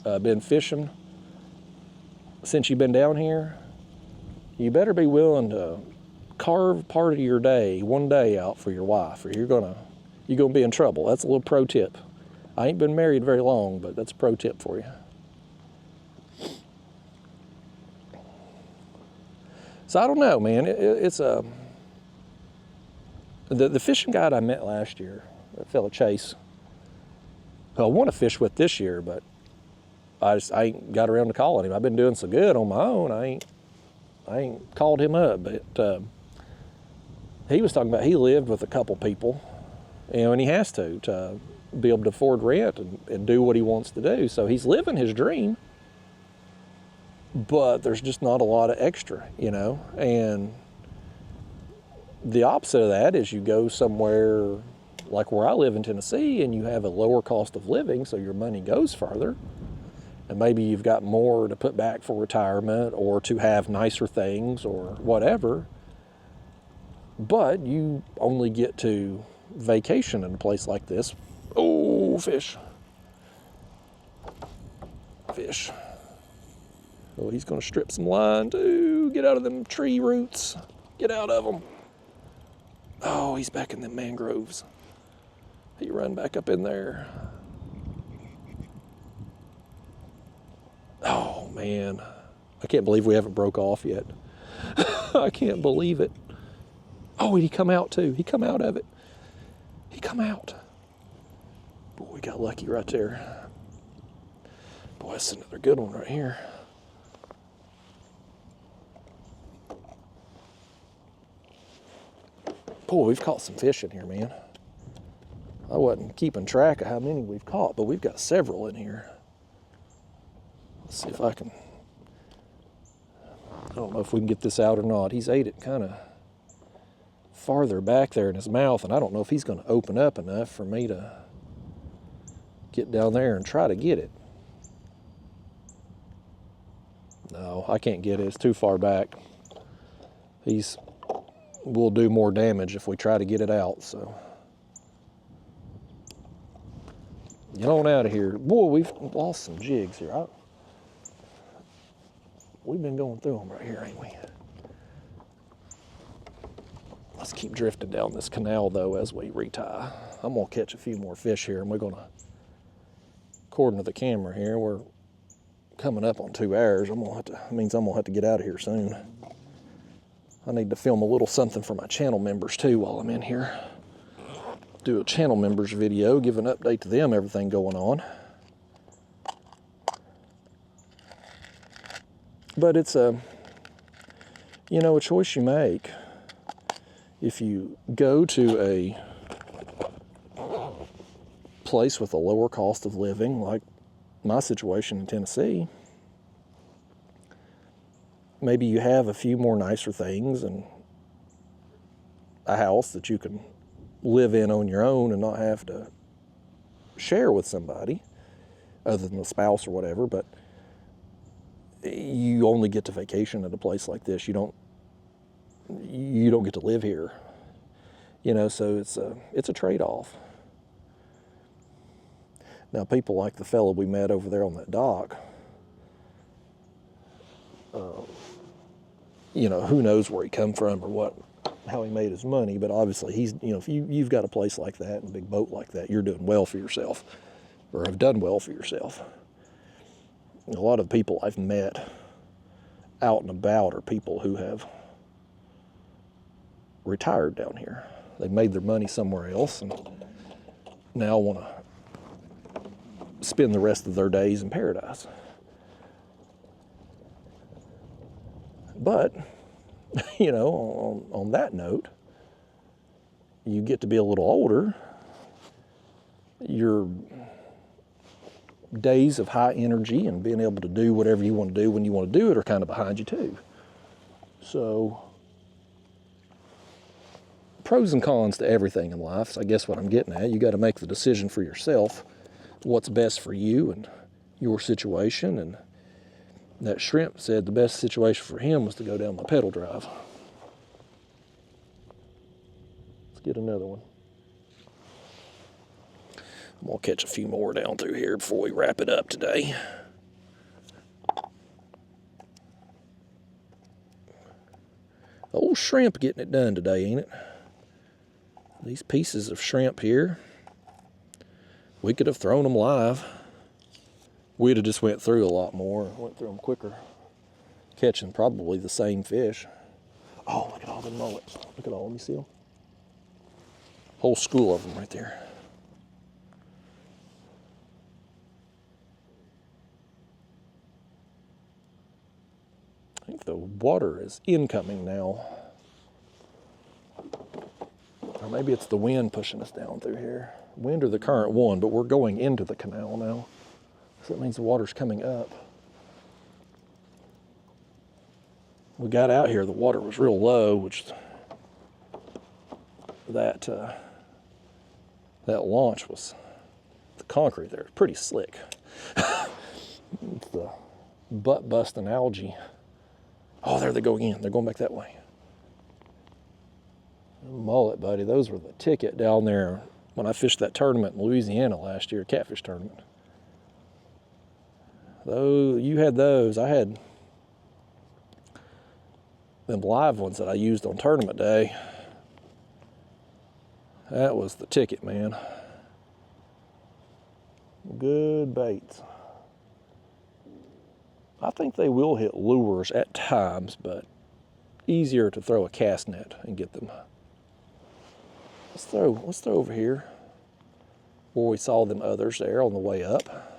been fishing since you've been down here, you better be willing to carve part of your day, one day out for your wife, or you're gonna be in trouble. That's a little pro tip. I ain't been married very long, but that's a pro tip for you. So I don't know, man. It's the fishing guide I met last year, that fella Chase, who I want to fish with this year, but I ain't got around to calling him. I've been doing so good on my own, I ain't called him up. But he was talking about he lived with a couple people, and he has to be able to afford rent and do what he wants to do. So he's living his dream, but there's just not a lot of extra, and the opposite of that is you go somewhere like where I live in Tennessee and you have a lower cost of living, so your money goes further, and maybe you've got more to put back for retirement or to have nicer things or whatever, but you only get to vacation in a place like this. Oh, fish. Oh, he's going to strip some line too. Get out of them tree roots. Get out of them. Oh, he's back in the mangroves. He run back up in there. Oh, man. I can't believe we haven't broke off yet. I can't believe it. Oh, he come out too. He come out of it. He come out. Boy, we got lucky right there. Boy, that's another good one right here. Boy, we've caught some fish in here, man. I wasn't keeping track of how many we've caught, but we've got several in here. Let's see if I can... I don't know if we can get this out or not. He's ate it kind of farther back there in his mouth, and I don't know if he's going to open up enough for me to get down there and try to get it. No, I can't get it. It's too far back. We'll do more damage if we try to get it out, so. Get on out of here. Boy, we've lost some jigs here. We've been going through them right here, ain't we? Let's keep drifting down this canal, though, as we retie. I'm going to catch a few more fish here, and we're going to, according to the camera here, we're coming up on 2 hours. That means I'm going to have to get out of here soon. I need to film a little something for my channel members, too, while I'm in here. Do a channel members video, give an update to them, everything going on. But it's a choice you make. If you go to a place with a lower cost of living, like my situation in Tennessee, maybe you have a few more nicer things and a house that you can live in on your own and not have to share with somebody other than a spouse or whatever, but you only get to vacation at a place like this. You don't get to live here, so it's a trade-off. Now, people like the fellow we met over there on that dock, who knows where he come from or how he made his money, but obviously if you've got a place like that and a big boat like that, you're doing well for yourself, or have done well for yourself. A lot of people I've met out and about are people who have retired down here. They've made their money somewhere else and now want to spend the rest of their days in paradise. But, on that note, you get to be a little older, your days of high energy and being able to do whatever you want to do when you want to do it are kind of behind you too. So, pros and cons to everything in life. So I guess what I'm getting at, you got to make the decision for yourself, what's best for you and your situation. And that shrimp said the best situation for him was to go down the pedal drive. Let's get another one. I'm going to catch a few more down through here before we wrap it up today. Old shrimp getting it done today, ain't it? These pieces of shrimp here, we could have thrown them live. We'd have just went through a lot more, went through them quicker, catching probably the same fish. Oh, look at all the mullets. Look at all, let me see them. Whole school of them right there. I think the water is incoming now. Or maybe it's the wind pushing us down through here. Wind or the current, one, but we're going into the canal now. So that means the water's coming up. We got out here, the water was real low, which that launch was, the concrete there is pretty slick. It's the butt-busting algae. Oh, there they go again. They're going back that way. Mullet, buddy. Those were the ticket down there when I fished that tournament in Louisiana last year, catfish tournament. Though you had those, I had them live ones that I used on tournament day. That was the ticket, man. Good baits. I think they will hit lures at times, but easier to throw a cast net and get them. Let's throw over here where we saw them others there on the way up.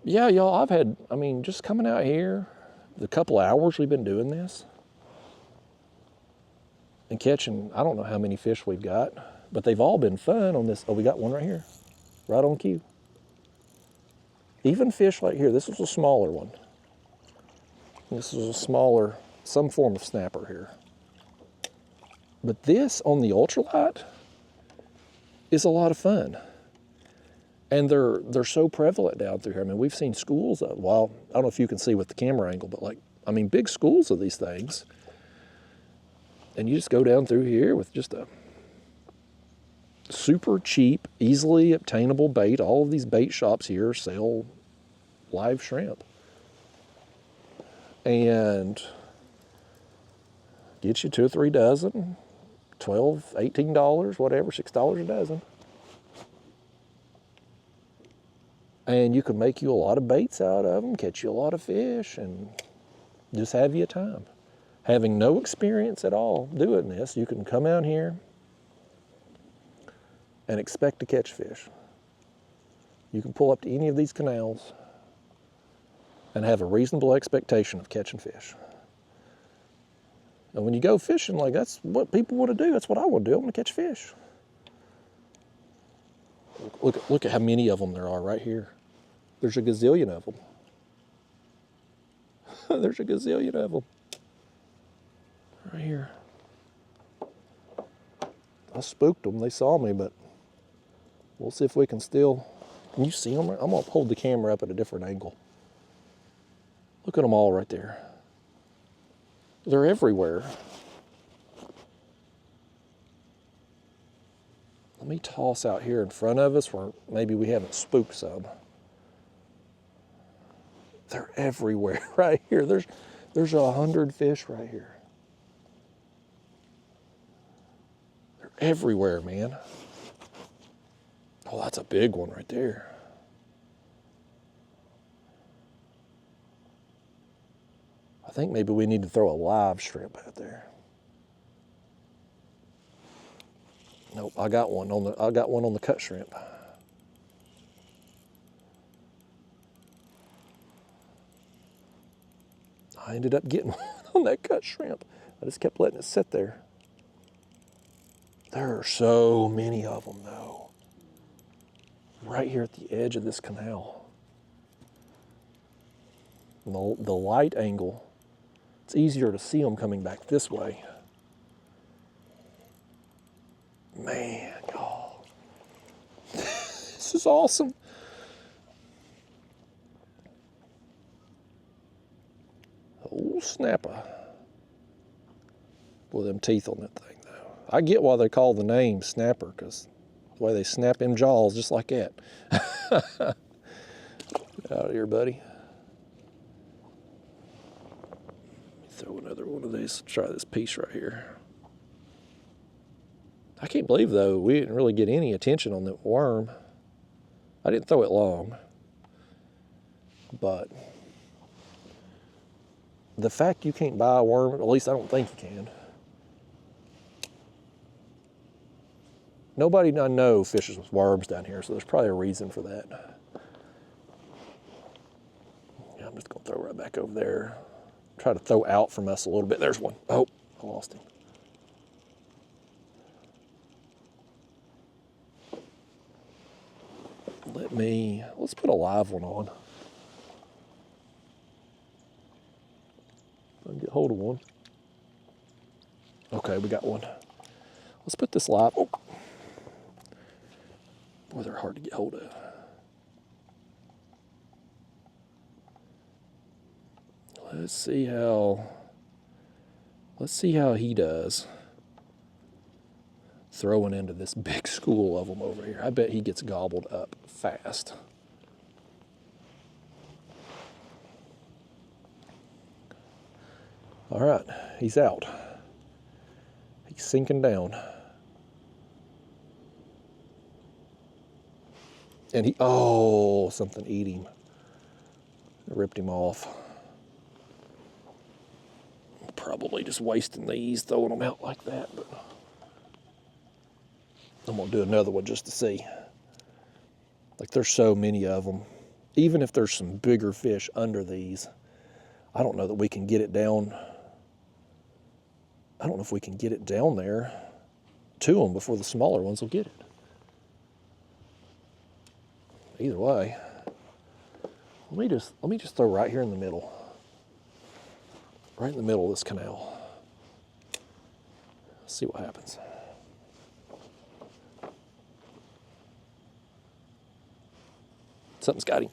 Yeah, y'all, I mean, just coming out here, the couple hours we've been doing this and catching, I don't know how many fish we've got, but they've all been fun on this. Oh, we got one right here, right on cue. Even fish like here, this was a smaller one. This is a smaller, some form of snapper here. But this on the ultralight is a lot of fun. And they're so prevalent down through here. I mean, we've seen schools of, well, I don't know if you can see with the camera angle, but like, I mean, big schools of these things. And you just go down through here with just a super cheap, easily obtainable bait. All of these bait shops here sell live shrimp. And get you 2 or 3 dozen, $12, $18, whatever, $6 a dozen. And you can make you a lot of baits out of them, catch you a lot of fish, and just have you a time. Having no experience at all doing this, you can come out here and expect to catch fish. You can pull up to any of these canals and have a reasonable expectation of catching fish. And when you go fishing, like, that's what people want to do. That's what I want to do. I want to catch fish. Look at how many of them there are right here. There's a gazillion of them. There's a gazillion of them. Right here. I spooked them. They saw me, but we'll see if we can still... Can you see them? I'm going to hold the camera up at a different angle. Look at them all right there. They're everywhere. Let me toss out here in front of us where maybe we haven't spooked some. They're everywhere right here. There's 100 fish right here. They're everywhere, man. Oh, that's a big one right there. I think maybe we need to throw a live shrimp out there. Nope, I got one on the cut shrimp. I ended up getting one on that cut shrimp. I just kept letting it sit there. There are so many of them though. Right here at the edge of this canal. And the light angle, it's easier to see them coming back this way. Man, y'all. This is awesome. Old snapper. With them teeth on that thing, though. I get why they call the name snapper, because the way they snap them jaws just like that. Get out of here, buddy. Throw another one of these. Try this piece right here. I can't believe, though, we didn't really get any attention on the worm. I didn't throw it long. But the fact you can't buy a worm, at least I don't think you can. Nobody I know fishes with worms down here, so there's probably a reason for that. Yeah, I'm just going to throw right back over there. Try to throw out from us a little bit. There's one. Oh, I lost him. Let's put a live one on. I can get hold of one. Okay, we got one. Let's put this live. Oh. Boy, they're hard to get hold of. Let's see how he does throwing into this big school of them over here. I bet he gets gobbled up fast. All right, he's out. He's sinking down. And he, oh, something ate him. It ripped him off. Probably just wasting these, throwing them out like that, but I'm gonna do another one just to see. Like, there's so many of them. Even if there's some bigger fish under these, I don't know that we can get it down. I don't know if we can get it down there to them before the smaller ones will get it. Either way, let me just throw right here in the middle. Right in the middle of this canal. See what happens. Something's got him.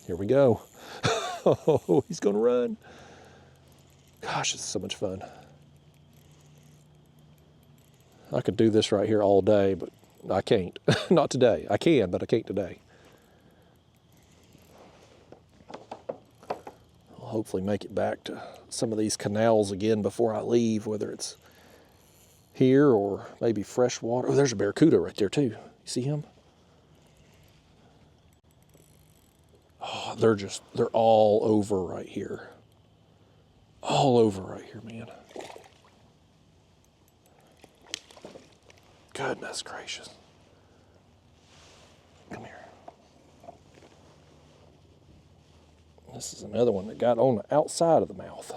Here we go. Oh, he's gonna run. Gosh, it's so much fun. I could do this right here all day, but I can't. Not today. I can, but I can't today. I'll hopefully make it back to some of these canals again before I leave, whether it's here or maybe fresh water. Oh, there's a barracuda right there too. You see him? Oh, they're all over right here. All over right here, man. Goodness gracious. Come here. This is another one that got on the outside of the mouth.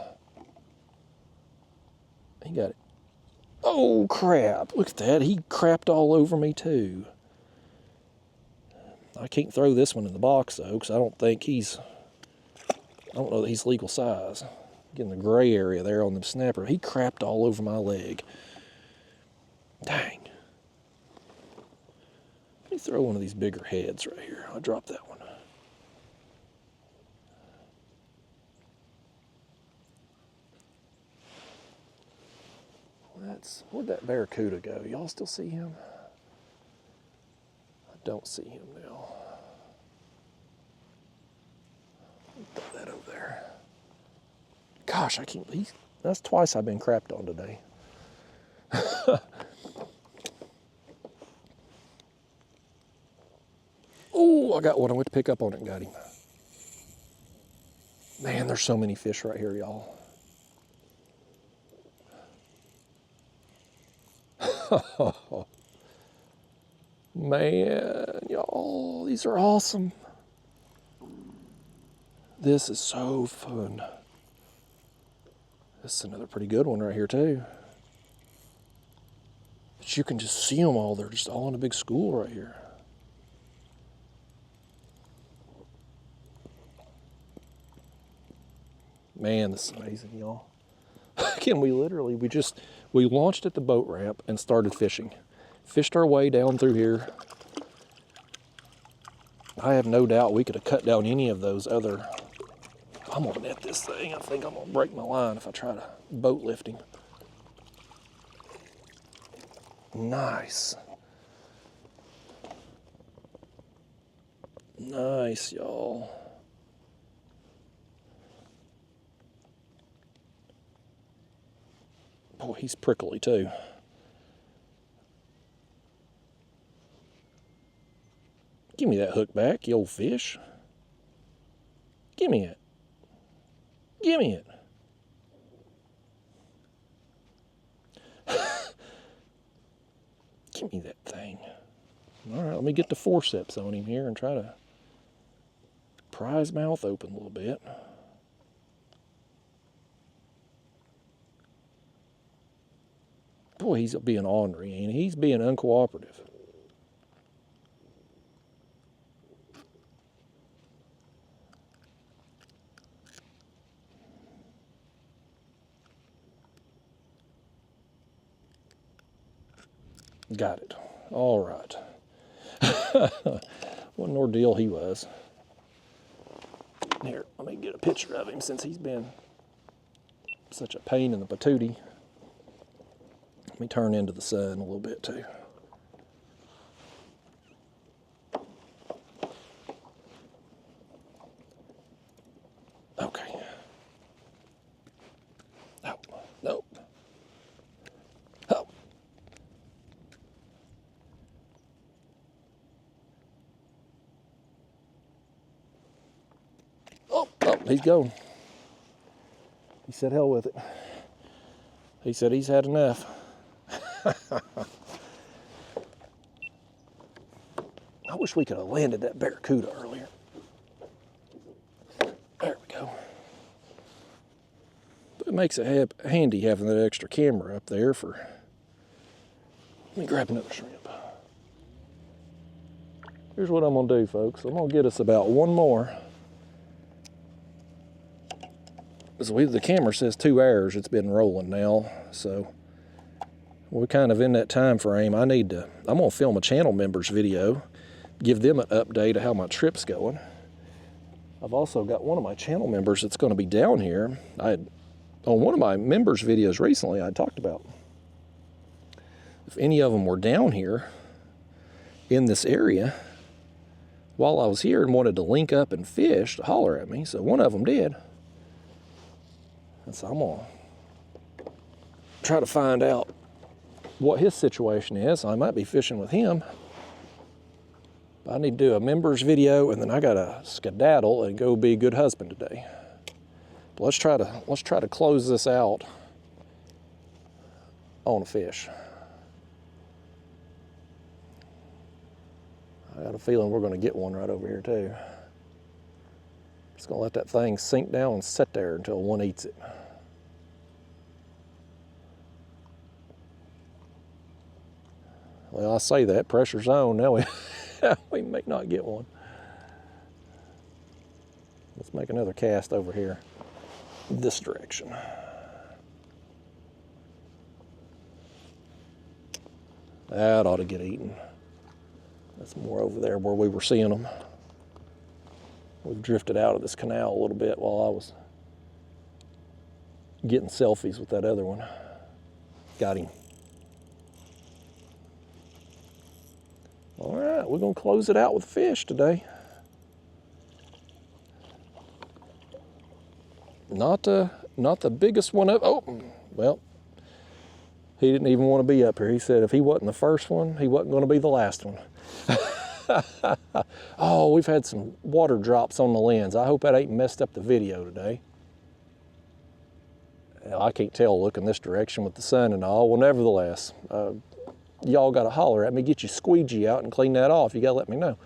He got it. Oh, crap. Look at that. He crapped all over me, too. I can't throw this one in the box, though, because I don't know that he's legal size. Getting the gray area there on the snapper. He crapped all over my leg. Dang. Let me throw one of these bigger heads right here. I'll drop that one. Where'd that barracuda go? Y'all still see him? I don't see him now. Throw that over there. Gosh, I can't believe that's twice I've been crapped on today. Oh, I got one. I went to pick up on it and got him. Man, there's so many fish right here, y'all. Man, y'all, these are awesome. This is so fun. This is another pretty good one right here, too. But you can just see them all. They're just all in a big school right here. Man, this is amazing, y'all. Again, we launched at the boat ramp and started fishing. Fished our way down through here. I have no doubt we could have cut down any of those other. I'm gonna net this thing. I think I'm gonna break my line if I try to boat lift him. Nice. Nice, y'all. Boy, he's prickly too. Give me that hook back, you old fish. Give me it. Give me it. Give me that thing. All right, let me get the forceps on him here and try to pry his mouth open a little bit. Boy, he's being ornery, ain't he? He's being uncooperative. Got it. All right. What an ordeal he was. Here, let me get a picture of him since he's been such a pain in the patootie. Let me turn into the sun a little bit too. Okay. He's going. He said, hell with it. He said he's had enough. I wish we could have landed that barracuda earlier. There we go. But it makes it handy having that extra camera up there for... Let me grab another shrimp. Here's what I'm gonna do, folks. I'm gonna get us about one more. The camera says 2 hours. It's been rolling now, so we're kind of in that time frame. I'm gonna film a channel members video, give them an update of how my trip's going. I've also got one of my channel members that's gonna be down here. On one of my members videos recently, I talked about if any of them were down here in this area while I was here and wanted to link up and fish, to holler at me. So one of them did. And so I'm gonna try to find out what his situation is. I might be fishing with him. But I need to do a members video, and then I gotta skedaddle and go be a good husband today. But let's try to close this out on a fish. I got a feeling we're gonna get one right over here too. Just gonna let that thing sink down and sit there until one eats it. Well, I say that, pressure's on. Now we may not get one. Let's make another cast over here, this direction. That ought to get eaten. That's more over there where we were seeing them. We've drifted out of this canal a little bit while I was getting selfies with that other one. Got him. All right, we're gonna close it out with fish today. Not the biggest one up. Oh, well, he didn't even want to be up here. He said if he wasn't the first one, he wasn't going to be the last one. Oh, we've had some water drops on the lens. I hope that ain't messed up the video today. I can't tell looking this direction with the sun and all. Well, nevertheless, y'all got to holler at me, get your squeegee out and clean that off. You got to let me know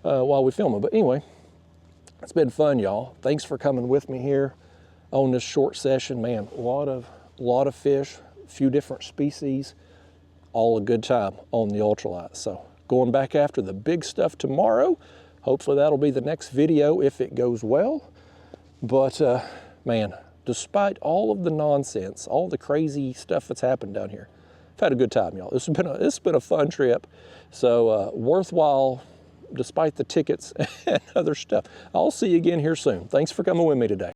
while we film it. But anyway, it's been fun, y'all. Thanks for coming with me here on this short session. Man, a lot of fish, a few different species, all a good time on the Ultralight. So going back after the big stuff tomorrow. Hopefully that'll be the next video if it goes well. But man, despite all of the nonsense, all the crazy stuff that's happened down here, I've had a good time, y'all. This has been a fun trip. So worthwhile despite the tickets and other stuff. I'll see you again here soon. Thanks for coming with me today.